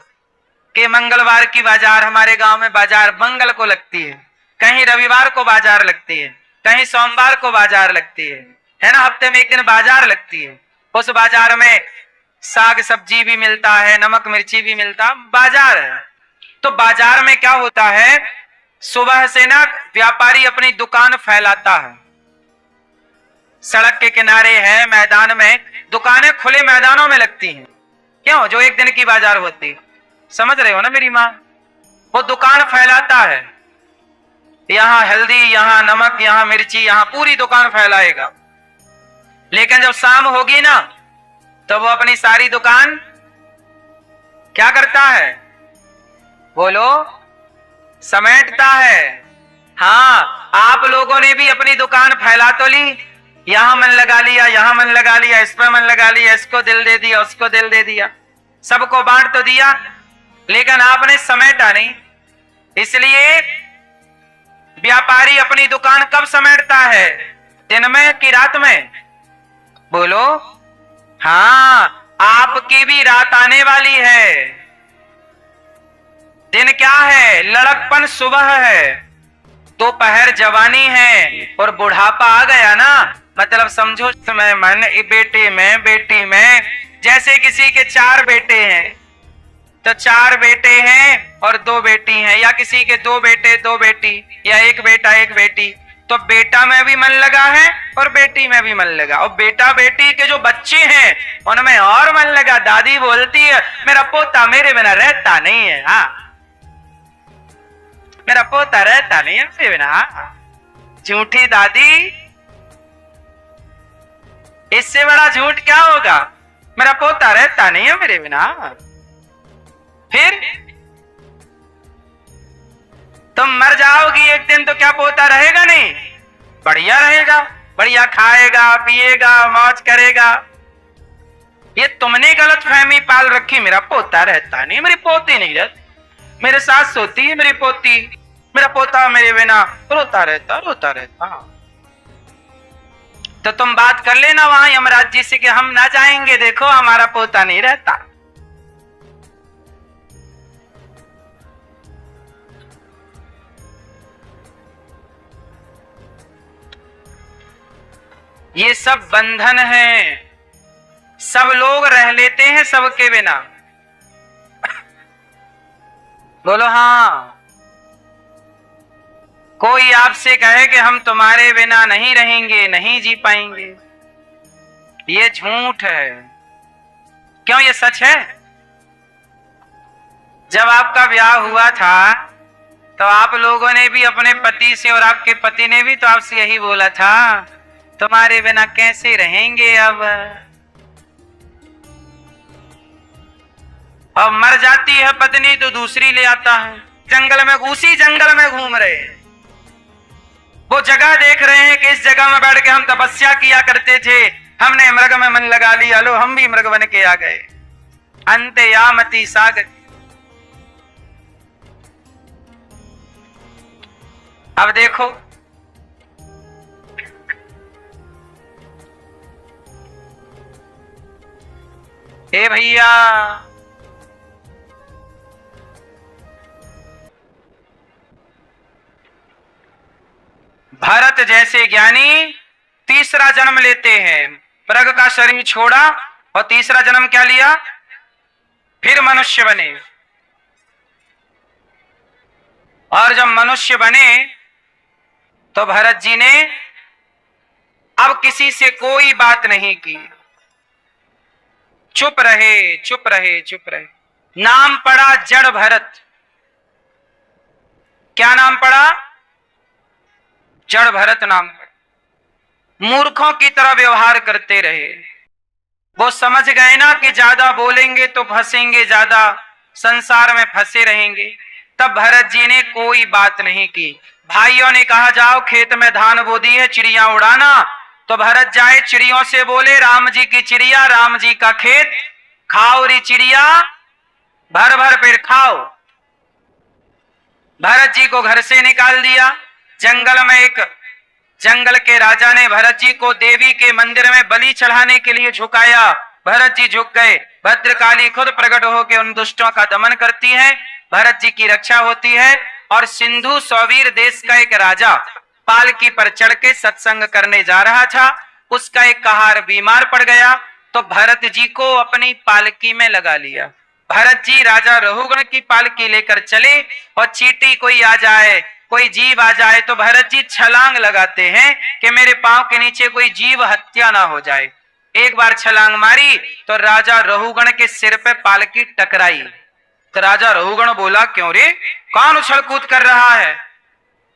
कि मंगलवार की बाजार, हमारे गांव में बाजार मंगल को लगती है, कहीं रविवार को बाजार लगती है, कहीं सोमवार को बाजार लगती है ना। हफ्ते में एक दिन बाजार लगती है। उस बाजार में साग सब्जी भी मिलता है, नमक मिर्ची भी मिलता, बाजार है। तो बाजार में क्या होता है, सुबह से ना व्यापारी अपनी दुकान फैलाता है, सड़क के किनारे है, मैदान में दुकानें खुले मैदानों में लगती हैं। क्यों? जो एक दिन की बाजार होती, समझ रहे हो ना मेरी मां? वो दुकान फैलाता है, यहां हल्दी, यहां नमक, यहां मिर्ची, यहां पूरी दुकान फैलाएगा। लेकिन जब शाम होगी ना तो वो अपनी सारी दुकान क्या करता है? बोलो, समेटता है। हाँ, आप लोगों ने भी अपनी दुकान फैला तो ली, यहां मन लगा लिया, यहां मन लगा लिया, इस पर मन लगा लिया, इसको दिल दे दिया, उसको दिल दे दिया, सबको बांट तो दिया, लेकिन आपने समेटा नहीं। इसलिए व्यापारी अपनी दुकान कब समेटता है? दिन में कि रात में? बोलो। हाँ, आपकी भी रात आने वाली है। दिन क्या है? लड़कपन सुबह है, दोपहर जवानी है, और बुढ़ापा आ गया ना, मतलब समझो समय मन बेटे में बेटी में। जैसे किसी के 4 बेटे हैं तो 4 बेटे हैं और 2 बेटी हैं, या किसी के 2 बेटे 2 बेटी, या 1 बेटा 1 बेटी, तो बेटा में भी मन लगा है और बेटी में भी मन लगा। और बेटा बेटी के जो बच्चे हैं उनमें और मन लगा। दादी बोलती है मेरा पोता मेरे बिना रहता नहीं है। हाँ, मेरा पोता रहता नहीं है मेरे बिना। हाँ, झूठी दादी, इससे बड़ा झूठ क्या होगा? मेरा पोता रहता नहीं है मेरे बिना। फिर तुम मर जाओगी एक दिन तो क्या पोता रहेगा नहीं? बढ़िया रहेगा, बढ़िया खाएगा पिएगा मौज करेगा। ये तुमने गलत फहमी पाल रखी, मेरा पोता रहता नहीं, मेरी पोती नहीं रहती, मेरे साथ सोती है मेरी पोती, मेरा पोता मेरे बिना रोता रहता रोता रहता। तो तुम बात कर लेना वहां यमराज जी से कि हम ना जाएंगे, देखो हमारा पोता नहीं रहता। ये सब बंधन है, सब लोग रह लेते हैं सबके बिना। बोलो हाँ। कोई आपसे कहे कि हम तुम्हारे बिना नहीं रहेंगे, नहीं जी पाएंगे, ये झूठ है। क्यों? ये सच है। जब आपका ब्याह हुआ था तो आप लोगों ने भी अपने पति से, और आपके पति ने भी तो आपसे यही बोला था, तुम्हारे बिना कैसे रहेंगे। अब मर जाती है पत्नी तो दूसरी ले आता है। जंगल में, उसी जंगल में घूम रहे हैं, वो जगह देख रहे हैं कि इस जगह में बैठ के हम तपस्या किया करते थे, हमने मृग में मन लगा लिया, लो हम भी मृग बन के आ गए। अंते यामति सागर। अब देखो, हे भैया, भरत जैसे ज्ञानी तीसरा जन्म लेते हैं, मृग का शरीर छोड़ा और तीसरा जन्म क्या लिया? फिर मनुष्य बने। और जब मनुष्य बने तो भरत जी ने अब किसी से कोई बात नहीं की, चुप रहे चुप रहे चुप रहे। नाम पड़ा जड़ भरत। क्या नाम पड़ा? जड़ भरत नाम पड़ा। मूर्खों की तरह व्यवहार करते रहे। वो समझ गए ना कि ज्यादा बोलेंगे तो फंसेंगे, ज्यादा संसार में फंसे रहेंगे। तब भरत जी ने कोई बात नहीं की। भाइयों ने कहा जाओ खेत में धान बो दी है, चिड़िया उड़ाना। तो भरत जाए, चिड़ियों से बोले राम जी की चिड़िया, राम जी का खेत, खाओ री चिड़िया भर भर पेट खाओ। भरत जी को घर से निकाल दिया। जंगल में एक जंगल के राजा ने भरत जी को देवी के मंदिर में बलि चढ़ाने के लिए झुकाया। भरत जी झुक गए। भद्रकाली खुद प्रकट होकर उन दुष्टों का दमन करती है, भरत जी की रक्षा होती है। और सिंधु सौवीर देश का एक राजा पालकी पर चढ़ के सत्संग करने जा रहा था, उसका एक कहार बीमार पड़ गया तो भरत जी को अपनी पालकी में लगा लिया। भरत जी राजा रहुगण की पालकी लेकर चले और चींटी कोई आ जाए, कोई जीव आ जाए तो भरत जी छलांग लगाते हैं कि मेरे पांव के नीचे कोई जीव हत्या ना हो जाए। एक बार छलांग मारी तो राजा रहुगण के सिर पे पालकी टकराई। तो राजा रहुगण बोला, क्यों रे, कौन उछल कूद कर रहा है?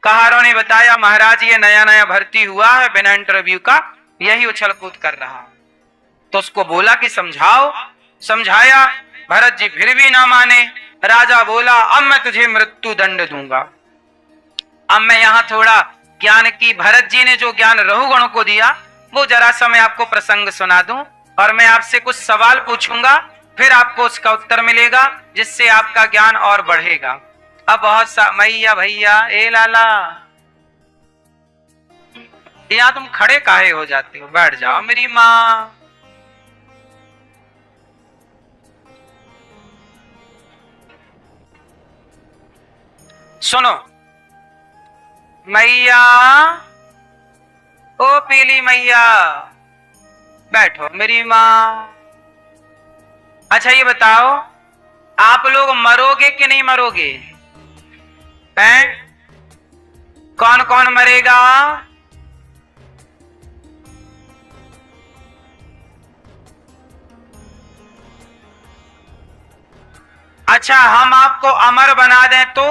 कहारों ने बताया, महाराज ये नया नया भर्ती हुआ है बिना इंटरव्यू का, यही उछल कूद कर रहा। तो उसको बोला कि समझाओ। समझाया, भरत जी फिर भी ना माने। राजा बोला, अब मैं तुझे मृत्यु दंड दूंगा। अब मैं यहाँ थोड़ा ज्ञान की, भरत जी ने जो ज्ञान रहुगण को दिया वो जरा सा मैं आपको प्रसंग सुना दूं और मैं आपसे कुछ सवाल पूछूंगा, फिर आपको उसका उत्तर मिलेगा जिससे आपका ज्ञान और बढ़ेगा। अब बहुत सा मैया भैया ए लाला, यहाँ तुम खड़े काहे हो जाते हो, बैठ जाओ मेरी माँ। सुनो मैया, ओ पीली मैया, बैठो मेरी माँ। अच्छा ये बताओ, आप लोग मरोगे कि नहीं मरोगे? हैं? कौन कौन मरेगा? अच्छा हम आपको अमर बना दें तो?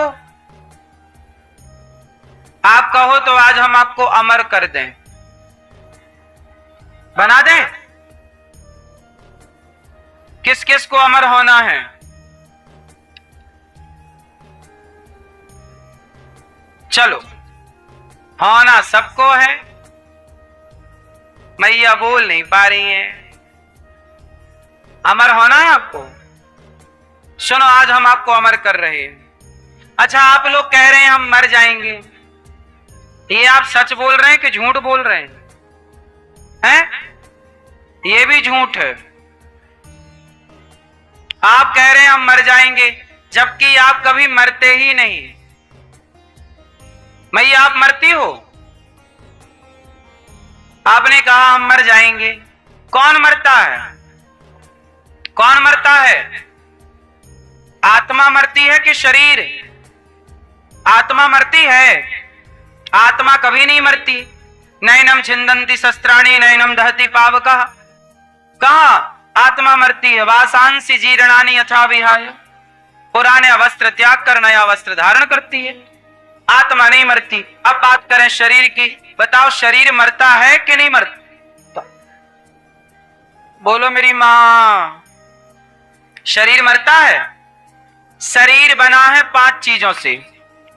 आप कहो तो आज हम आपको अमर कर दें, बना दें? किस किस को अमर होना है? चलो, होना सबको है। मैया बोल नहीं पा रही हैं। अमर होना है आपको? सुनो, आज हम आपको अमर कर रहे हैं। अच्छा आप लोग कह रहे हैं हम मर जाएंगे, ये आप सच बोल रहे हैं कि झूठ बोल रहे हैं? हैं? ये भी झूठ है। आप कह रहे हैं हम मर जाएंगे जबकि आप कभी मरते ही नहीं। मैया आप मरती हो? आपने कहा हम मर जाएंगे। कौन मरता है? कौन मरता है? आत्मा मरती है कि शरीर? आत्मा मरती है, आत्मा कभी नहीं मरती। नैनम छिंदंती शस्त्राणी नैनम दहती पावकः। कहा आत्मा मरती है? वासांसी जीर्णानि यथा विहाय। पुराने वस्त्र त्याग कर नया वस्त्र धारण करती है, आत्मा नहीं मरती। अब बात करें शरीर की, बताओ शरीर मरता है कि नहीं मरता? बोलो मेरी मां, शरीर मरता है? शरीर बना है 5 चीजों से,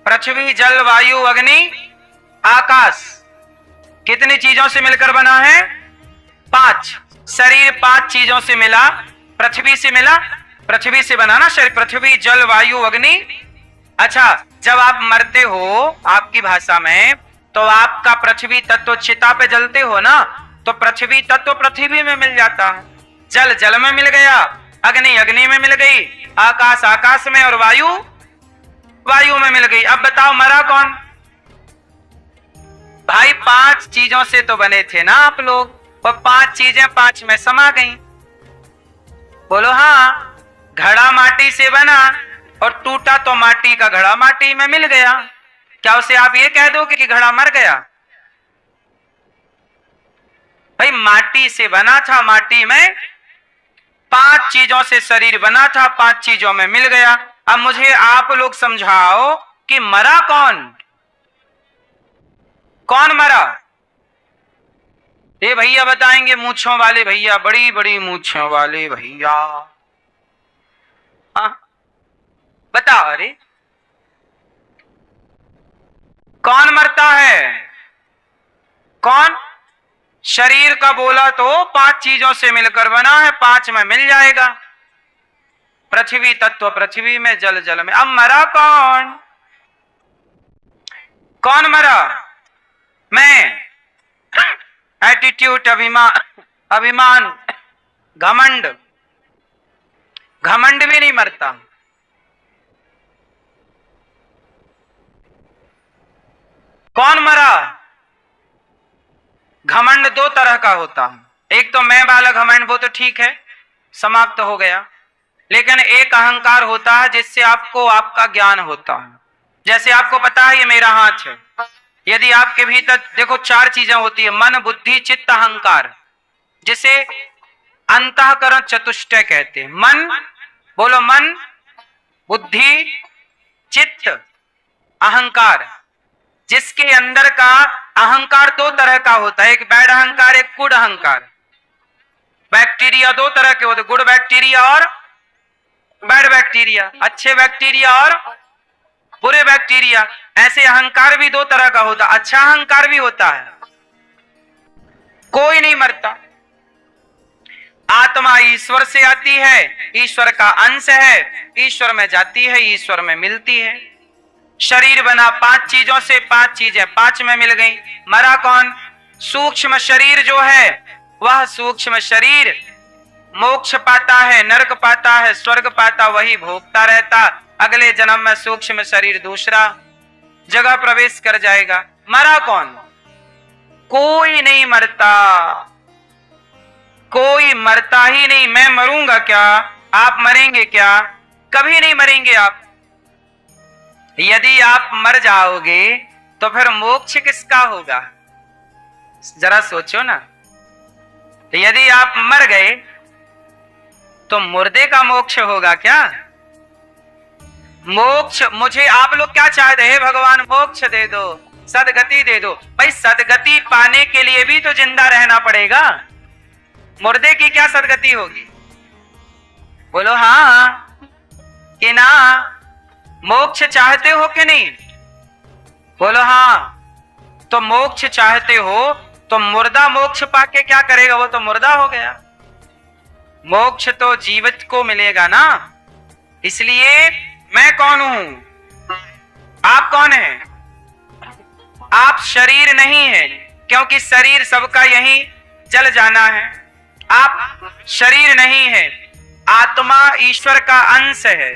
पृथ्वी जल वायु अग्नि आकाश। कितनी चीजों से मिलकर बना है? 5। शरीर 5 चीजों से मिला। पृथ्वी से मिला, पृथ्वी से बना ना शरीर, पृथ्वी जल वायु अग्नि। अच्छा जब आप मरते हो आपकी भाषा में तो आपका पृथ्वी तत्व चिता पे जलते हो ना, तो पृथ्वी तत्व पृथ्वी में मिल जाता है, जल जल में मिल गया, अग्नि अग्नि में मिल गई, आकाश आकाश में और वायु वायु में मिल गई। अब बताओ मरा कौन? भाई 5 चीजों से तो बने थे ना आप लोग, और 5 चीजें 5 में समा गई। बोलो हाँ। घड़ा माटी से बना और टूटा तो माटी का घड़ा माटी में मिल गया। क्या उसे आप ये कह दोगे कि घड़ा मर गया? भाई माटी से बना था, माटी में 5 चीजों से शरीर बना था, 5 चीजों में मिल गया। अब मुझे आप लोग समझाओ कि मरा कौन? कौन मरा? ये भैया बताएंगे, मूंछों वाले भैया, बड़ी बड़ी मूंछों वाले भैया। हाँ बताओ, अरे कौन मरता है? कौन? शरीर का बोला तो 5 चीजों से मिलकर बना है, 5 में मिल जाएगा। पृथ्वी तत्व पृथ्वी में, जल जल में। अब मरा कौन? कौन मरा? मैं। एटीट्यूड, अभिमान, घमंड। घमंड भी नहीं मरता। कौन मरा? घमंड 2 तरह का होता है। एक तो मैं वाला घमंड, वो तो ठीक है, समाप्त हो गया। लेकिन एक अहंकार होता है जिससे आपको आपका ज्ञान होता है। जैसे आपको पता है ये मेरा हाथ है, यदि आपके भीतर देखो 4 चीजें होती है, मन बुद्धि चित्त अहंकार, जिसे अंतःकरण चतुष्टय कहते हैं। मन, बोलो, मन बुद्धि चित्त अहंकार, जिसके अंदर का अहंकार 2 तरह का होता है, एक बैड अहंकार, एक गुड अहंकार। बैक्टीरिया 2 तरह के होते, गुड बैक्टीरिया और बैड बैक्टीरिया, अच्छे बैक्टीरिया और बुरे बैक्टीरिया। ऐसे अहंकार भी 2 तरह का होता, अच्छा अहंकार भी होता है। कोई नहीं मरता, आत्मा ईश्वर से आती है, ईश्वर का अंश है, ईश्वर में जाती है, ईश्वर में मिलती है। शरीर बना 5 चीजों से, 5 चीजें 5 में मिल गई। मरा कौन? सूक्ष्म शरीर जो है, वह सूक्ष्म शरीर मोक्ष पाता है, नरक पाता है, स्वर्ग पाता, वही भोगता रहता। अगले जन्म में सूक्ष्म शरीर दूसरा जगह प्रवेश कर जाएगा। मरा कौन? कोई नहीं मरता, कोई मरता ही नहीं। मैं मरूंगा क्या? आप मरेंगे क्या? कभी नहीं मरेंगे आप। यदि आप मर जाओगे तो फिर मोक्ष किसका होगा? जरा सोचो ना। यदि आप मर गए तो मुर्दे का मोक्ष होगा क्या? मोक्ष, मुझे आप लोग क्या चाहते हैं? भगवान मोक्ष दे दो, सदगति दे दो। भाई सदगति पाने के लिए भी तो जिंदा रहना पड़ेगा। मुर्दे की क्या सदगति होगी? बोलो हाँ कि ना। मोक्ष चाहते हो कि नहीं? बोलो हाँ। तो मोक्ष चाहते हो तो मुर्दा मोक्ष पाके क्या करेगा? वो तो मुर्दा हो गया। मोक्ष तो जीवित को मिलेगा ना। इसलिए मैं कौन हूं? आप कौन हैं? आप शरीर नहीं है, क्योंकि शरीर सबका यहीं जल जाना है। आप शरीर नहीं है, आत्मा ईश्वर का अंश है।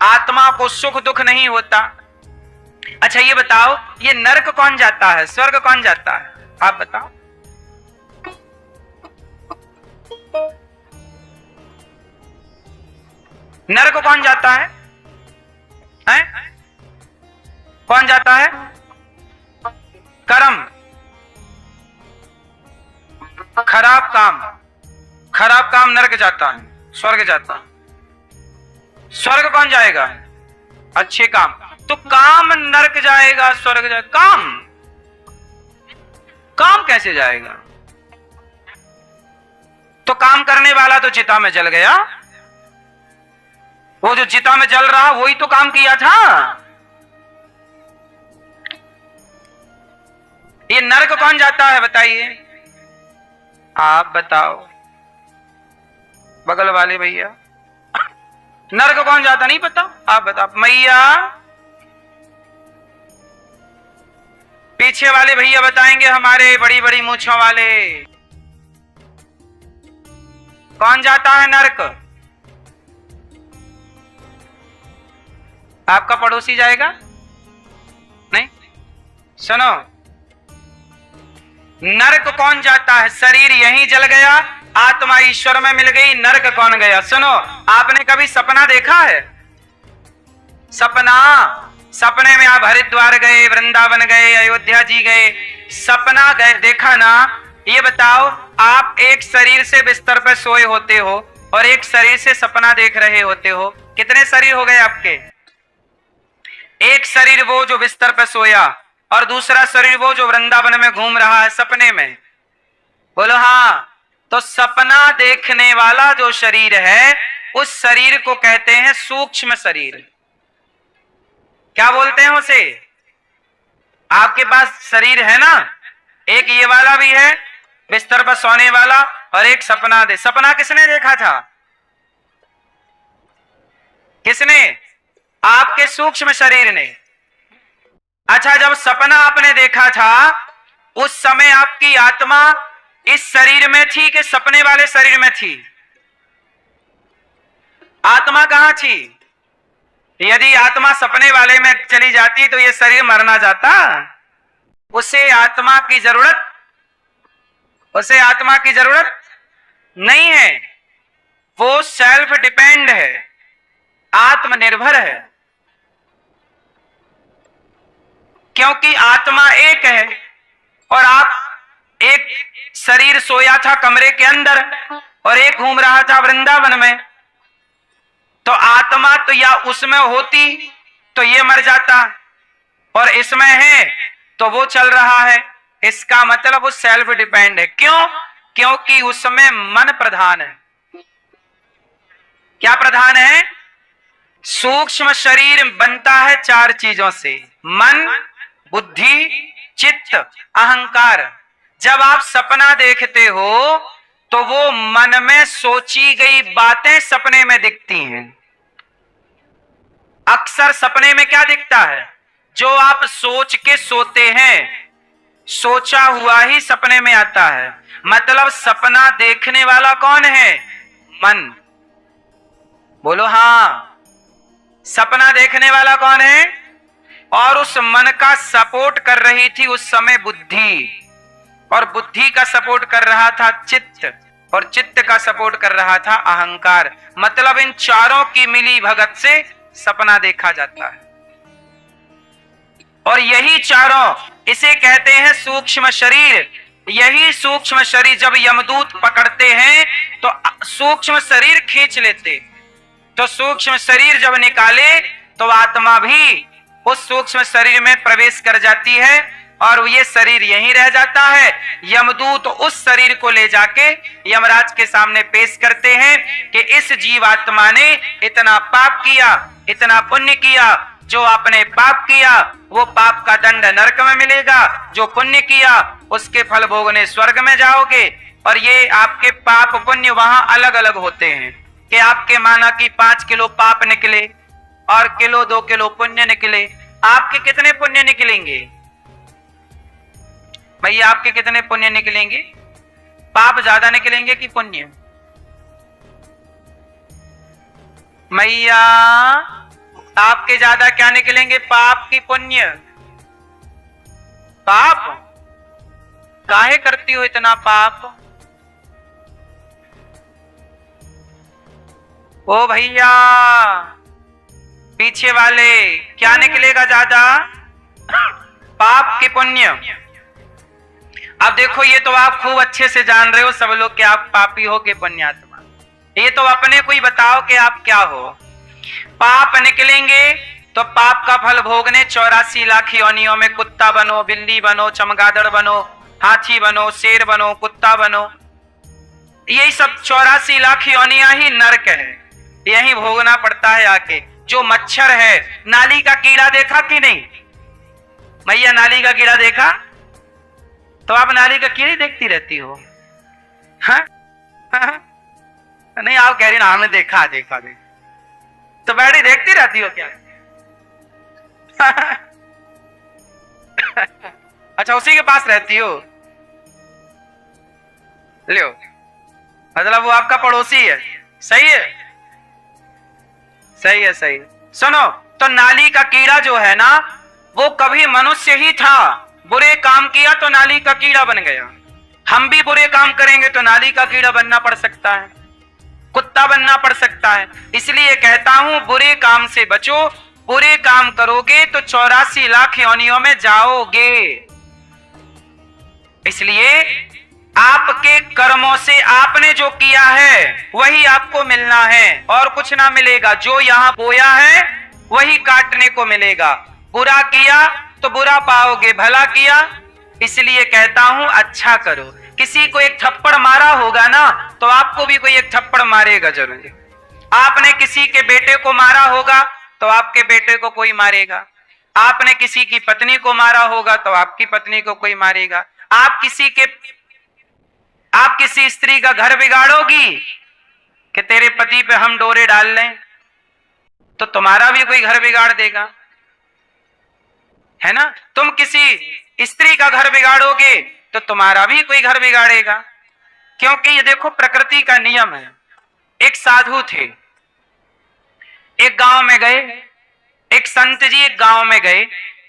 आत्मा को सुख दुख नहीं होता। अच्छा ये बताओ, ये नरक कौन जाता है, स्वर्ग कौन जाता है? आप बताओ। नरक कौन जाता है? हैं? कौन जाता है? कर्म, खराब काम, खराब काम नरक जाता है, स्वर्ग जाता है। स्वर्ग कौन जाएगा? अच्छे काम। तो काम नरक जाएगा, स्वर्ग जाएगा। काम, काम कैसे जाएगा? तो काम करने वाला तो चिता में जल गया। वो जो चिता में जल रहा वही तो काम किया था। ये नरक कौन जाता है बताइए? आप बताओ, बगल वाले भैया। नरक कौन जाता नहीं पता? आप बताओ। मैया, पीछे वाले भैया बताएंगे, हमारे बड़ी बड़ी मूंछों वाले। कौन जाता है नरक? आपका पड़ोसी जाएगा? नहीं। सुनो, नरक कौन जाता है? शरीर यहीं जल गया, आत्मा ईश्वर में मिल गई, नरक कौन गया? सुनो, आपने कभी सपना देखा है? सपना, सपने में आप हरिद्वार गए, वृंदावन गए, अयोध्या जी गए, सपना गए, देखा ना? ये बताओ, आप एक शरीर से बिस्तर पर सोए होते हो और एक शरीर से सपना देख रहे होते हो। कितने शरीर हो गए आपके? एक शरीर वो जो बिस्तर पर सोया, और दूसरा शरीर वो जो वृंदावन में घूम रहा है सपने में। बोलो हाँ। तो सपना देखने वाला जो शरीर है, उस शरीर को कहते हैं सूक्ष्म शरीर। क्या बोलते हैं उसे? आपके पास शरीर है ना, एक ये वाला भी है बिस्तर पर सोने वाला, और एक सपना दे। सपना किसने देखा था? किसने? आपके सूक्ष्म शरीर ने। अच्छा, जब सपना आपने देखा था उस समय आपकी आत्मा इस शरीर में थी कि सपने वाले शरीर में थी? आत्मा कहां थी? यदि आत्मा सपने वाले में चली जाती तो ये शरीर मरना जाता। उसे आत्मा की जरूरत नहीं है। वो सेल्फ डिपेंड है, आत्मनिर्भर है, क्योंकि आत्मा एक है। और आप एक शरीर सोया था कमरे के अंदर और एक घूम रहा था वृंदावन में, तो आत्मा तो या उसमें होती तो ये मर जाता, और इसमें है तो वो चल रहा है। इसका मतलब वो सेल्फ डिपेंड है। क्यों? क्योंकि उसमें मन प्रधान है। क्या प्रधान है? सूक्ष्म शरीर बनता है चार चीजों से, मन, बुद्धि, चित्त, अहंकार। जब आप सपना देखते हो तो वो मन में सोची गई बातें सपने में दिखती हैं। अक्सर सपने में क्या दिखता है? जो आप सोच के सोते हैं, सोचा हुआ ही सपने में आता है। मतलब सपना देखने वाला कौन है? मन। बोलो हाँ। सपना देखने वाला कौन है? और उस मन का सपोर्ट कर रही थी उस समय बुद्धि, और बुद्धि का सपोर्ट कर रहा था चित्त, और चित्त का सपोर्ट कर रहा था अहंकार। मतलब इन चारों की मिली भगत से सपना देखा जाता है। और यही चारों, इसे कहते हैं सूक्ष्म शरीर। यही सूक्ष्म शरीर जब यमदूत पकड़ते हैं तो सूक्ष्म शरीर खींच लेते, तो सूक्ष्म शरीर जब निकाले तो आत्मा भी उस सूक्ष्म शरीर में प्रवेश कर जाती है, और ये शरीर यहीं रह जाता है। यमदूत उस शरीर को ले जाके यमराज के सामने पेश करते हैं कि इस जीवात्मा ने इतना पाप किया, इतना पुण्य किया। जो आपने पाप किया वो पाप का दंड नरक में मिलेगा, जो पुण्य किया उसके फल भोगने स्वर्ग में जाओगे। और ये आपके पाप पुण्य वहां अलग अलग होते हैं कि आपके माना कि 5 किलो पाप निकले और किलो 2 किलो पुण्य निकले। आपके कितने पुण्य निकलेंगे भैया? आपके कितने पुण्य निकलेंगे? पाप ज्यादा निकलेंगे कि पुण्य? मैया आपके ज्यादा क्या निकलेंगे, पाप की पुण्य? पाप काहे करती हो इतना पाप? ओ भैया पीछे वाले, क्या निकलेगा ज्यादा? पाप की पुण्य। अब देखो, ये तो आप खूब अच्छे से जान रहे हो सब लोग कि आप पापी हो कि पुण्यात्मा। ये तो अपने को ही बताओ कि आप क्या हो। पाप निकलेंगे तो पाप का फल भोगने 84 लाख योनियों में कुत्ता बनो, बिल्ली बनो, चमगादड़ बनो, हाथी बनो, शेर बनो, कुत्ता बनो। यही सब 84 लाख योनियां ही नरक है, यही भोगना पड़ता है आके। जो मच्छर है, नाली का कीड़ा देखा कि नहीं भैया? नाली का कीड़ा देखा? तो आप नाली का कीड़े देखती रहती हो? हाँ? नहीं, आप कह रही ना हमने देखा देखा देखा, तो बैठी देखती रहती हो क्या? अच्छा, उसी के पास रहती हो? लो, मतलब वो आपका पड़ोसी है। सही है, सही है, सही है। सुनो, तो नाली का कीड़ा जो है ना, वो कभी मनुष्य ही था। बुरे काम किया तो नाली का कीड़ा बन गया। हम भी बुरे काम करेंगे तो नाली का कीड़ा बनना पड़ सकता है, कुत्ता बनना पड़ सकता है। इसलिए कहता हूं बुरे काम से बचो। बुरे काम करोगे तो 84 लाख योनियों में जाओगे। इसलिए आपके कर्मों से आपने जो किया है वही आपको मिलना है, और कुछ ना मिलेगा। जो यहां बोया है वही काटने को मिलेगा। बुरा किया तो बुरा पाओगे, भला किया। इसलिए कहता हूं अच्छा करो। किसी को एक थप्पड़ मारा होगा ना, तो आपको भी कोई एक थप्पड़ मारेगा जरूर। आपने किसी के बेटे को मारा होगा तो आपके बेटे को कोई मारेगा। आपने किसी की पत्नी को मारा होगा तो आपकी पत्नी को कोई मारेगा। आप किसी स्त्री का घर बिगाड़ोगी कि तेरे पति पे हम डोरे डाल लें, तो तुम्हारा भी कोई घर बिगाड़ देगा, है ना? तुम किसी स्त्री का घर बिगाड़ोगे तो तुम्हारा भी कोई घर बिगाड़ेगा। क्योंकि ये देखो प्रकृति का नियम है। एक साधु थे, एक गांव में गए, एक संत जी एक गांव में गए,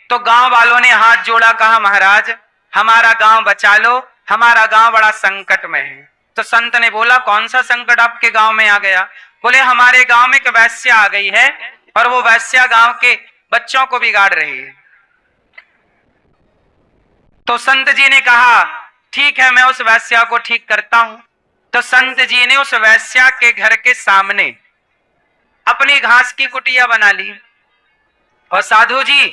तो गांव वालों ने हाथ जोड़ा, कहा महाराज हमारा गांव बचा लो, हमारा गांव बड़ा संकट में है। तो संत ने बोला कौन सा संकट आपके गांव में आ गया? बोले हमारे गांव में एक वैश्या आ गई है और वो वैश्या गांव के बच्चों को बिगाड़ रही है। तो संत जी ने कहा ठीक है, मैं उस वैश्या को ठीक करता हूं। तो संत जी ने उस वैश्या के घर के सामने अपनी घास की कुटिया बना ली और साधु जी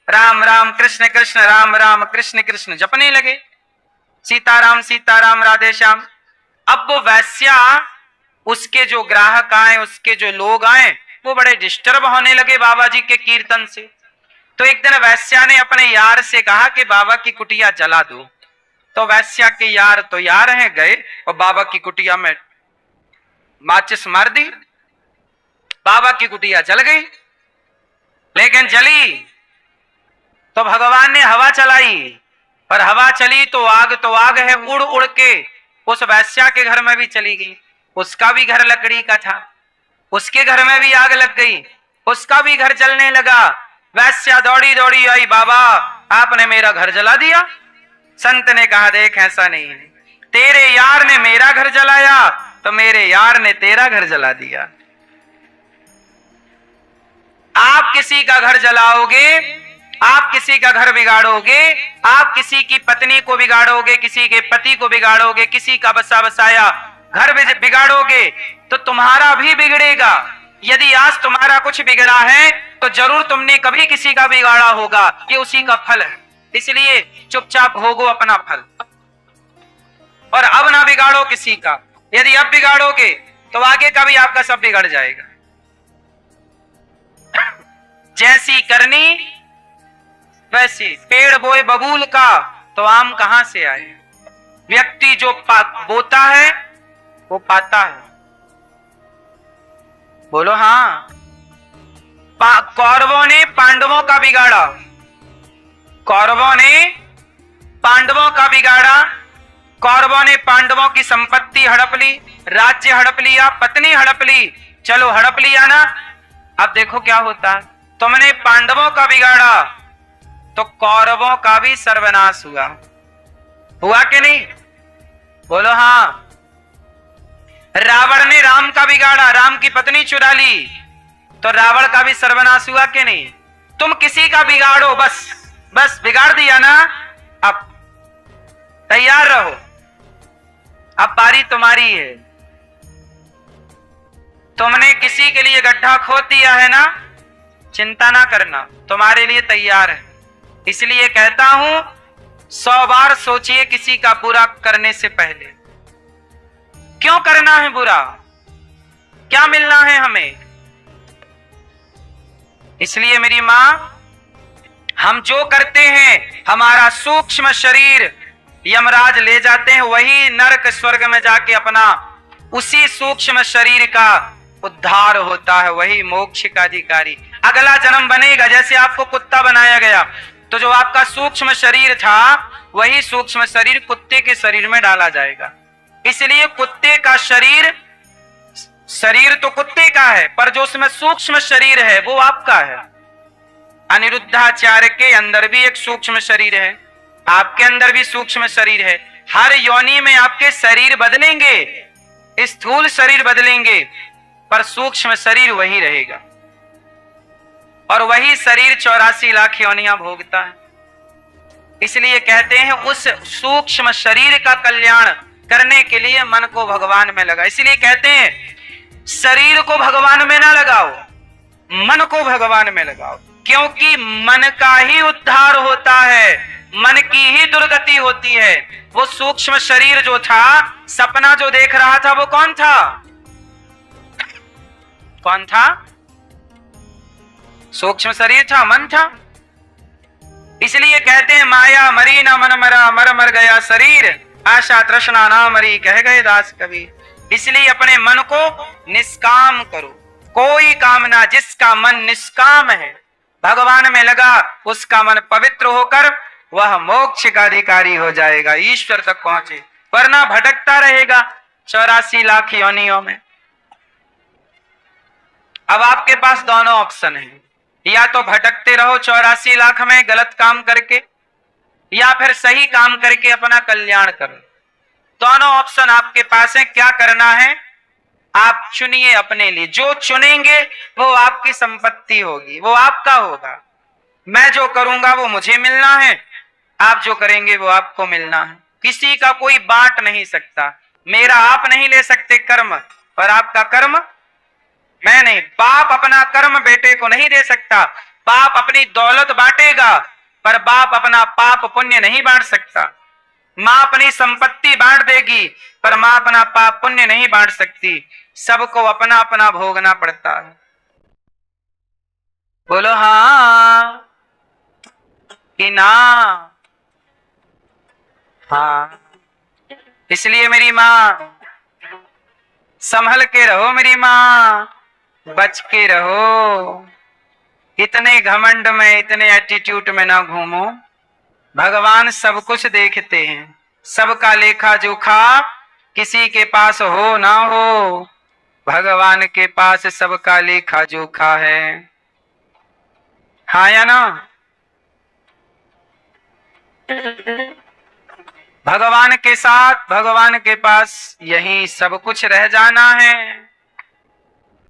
राम राम कृष्ण कृष्ण राम राम कृष्ण कृष्ण जपने लगे, सीताराम सीताराम राधे श्याम। अब वो वैश्या, उसके जो ग्राहक आए, उसके जो लोग आए, वो बड़े डिस्टर्ब होने लगे बाबा जी के कीर्तन से। तो एक दिन वैश्या ने अपने यार से कहा कि बाबा की कुटिया जला दो। तो वैश्या के यार तो यार हैं, गए और बाबा की कुटिया में माचिस मार दी। बाबा की कुटिया जल गई। लेकिन जली तो भगवान ने हवा चलाई, और हवा चली तो आग है, उड़ उड़ के उस वैश्या के घर में भी चली गई। उसका भी घर लकड़ी का था, उसके घर में भी आग लग गई, उसका भी घर जलने लगा। वैश्या दौड़ी दौड़ी आई, बाबा आपने मेरा घर जला दिया। संत ने कहा देख ऐसा नहीं है, तेरे यार ने मेरा घर जलाया तो मेरे यार ने तेरा घर जला दिया। आप किसी का घर जलाओगे, आप किसी का घर बिगाड़ोगे, आप किसी की पत्नी को बिगाड़ोगे, किसी के पति को बिगाड़ोगे, किसी का बसा बसाया घर बिगाड़ोगे तो तुम्हारा भी बिगड़ेगा। यदि आज तुम्हारा कुछ बिगड़ा है तो जरूर तुमने कभी किसी का बिगाड़ा होगा, ये उसी का फल है। इसलिए चुपचाप भोगो अपना फल और अब ना बिगाड़ो किसी का। यदि अब बिगाड़ोगे तो आगे का भी आपका सब बिगड़ जाएगा। जैसी करनी वैसी, पेड़ बोए बबूल का तो आम कहां से आए। व्यक्ति जो बोता है वो पाता है। बोलो हाँ। कौरवों ने पांडवों का बिगाड़ा, कौरवों ने पांडवों का बिगाड़ा। कौरवों ने पांडवों की संपत्ति हड़प ली, राज्य हड़प लिया, पत्नी हड़प ली, चलो हड़प लिया ना। अब देखो क्या होता है, तुमने पांडवों का बिगाड़ा तो कौरवों का भी सर्वनाश हुआ, हुआ कि नहीं? बोलो हाँ। रावण ने राम का बिगाड़ा, राम की पत्नी चुरा ली तो रावण का भी सर्वनाश हुआ कि नहीं? तुम किसी का बिगाड़ो, बस बिगाड़ दिया ना, अब तैयार रहो, अब बारी तुम्हारी है। तुमने किसी के लिए गड्ढा खोद दिया है ना, चिंता ना करना, तुम्हारे लिए तैयार है। इसलिए कहता हूं 100 बार सोचिए किसी का बुरा करने से पहले। क्यों करना है बुरा, क्या मिलना है हमें? इसलिए मेरी मां, हम जो करते हैं हमारा सूक्ष्म शरीर यमराज ले जाते हैं, वही नरक स्वर्ग में जाके अपना उसी सूक्ष्म शरीर का उद्धार होता है, वही मोक्ष का अधिकारी। अगला जन्म बनेगा, जैसे आपको कुत्ता बनाया गया तो जो आपका सूक्ष्म शरीर था वही सूक्ष्म शरीर कुत्ते के शरीर में डाला जाएगा। इसलिए कुत्ते का शरीर तो कुत्ते का है, पर जो उसमें सूक्ष्म शरीर है वो आपका है। अनिरुद्धाचार्य के अंदर भी एक सूक्ष्म शरीर है, आपके अंदर भी सूक्ष्म शरीर है। हर योनि में आपके शरीर बदलेंगे, स्थूल शरीर बदलेंगे, पर सूक्ष्म शरीर वही रहेगा। और वही शरीर 84 लाख योनियां भोगता है। इसलिए कहते हैं उस सूक्ष्म शरीर का कल्याण करने के लिए मन को भगवान में लगा। इसलिए कहते हैं शरीर को भगवान में ना लगाओ, मन को भगवान में लगाओ, क्योंकि मन का ही उद्धार होता है, मन की ही दुर्गति होती है। वो सूक्ष्म शरीर जो था, सपना जो देख रहा था, वो कौन था? कौन था? सूक्ष्म शरीर था, मन था। इसलिए कहते हैं माया मरी ना मन मरा, मर मर गया शरीर, आशा तृष्णा ना मरी, कह गए दास कबीर। इसलिए अपने मन को निष्काम करो। कोई कामना, जिसका मन निष्काम है, भगवान में लगा, उसका मन पवित्र होकर वह मोक्ष का अधिकारी हो जाएगा, ईश्वर तक पहुंचे। वरना भटकता रहेगा 84 लाख योनियों में। अब आपके पास दोनों ऑप्शन है, या तो भटकते रहो 84 लाख में गलत काम करके, या फिर सही काम करके अपना कल्याण करो। दोनों ऑप्शन आपके पास है, क्या करना है आप चुनिए अपने लिए। जो चुनेंगे वो आपकी संपत्ति होगी, वो आपका होगा। मैं जो करूंगा वो मुझे मिलना है, आप जो करेंगे वो आपको मिलना है। किसी का कोई बांट नहीं सकता। मेरा आप नहीं ले सकते कर्म, और आपका कर्म मैं नहीं। बाप अपना कर्म बेटे को नहीं दे सकता। बाप अपनी दौलत बांटेगा, पर बाप अपना पाप पुण्य नहीं बांट सकता। माँ अपनी संपत्ति बांट देगी, पर माँ अपना पाप पुण्य नहीं बांट सकती। सबको अपना अपना भोगना पड़ता है। बोलो हाँ कि ना? हाँ। इसलिए मेरी माँ, संभल के रहो मेरी माँ, बच के रहो। इतने घमंड में, इतने एटीट्यूड में ना घूमो। भगवान सब कुछ देखते हैं, सबका लेखा जोखा किसी के पास हो ना हो, भगवान के पास सबका लेखा जोखा है। हाँ या ना? भगवान के साथ, भगवान के पास यही सब कुछ रह जाना है।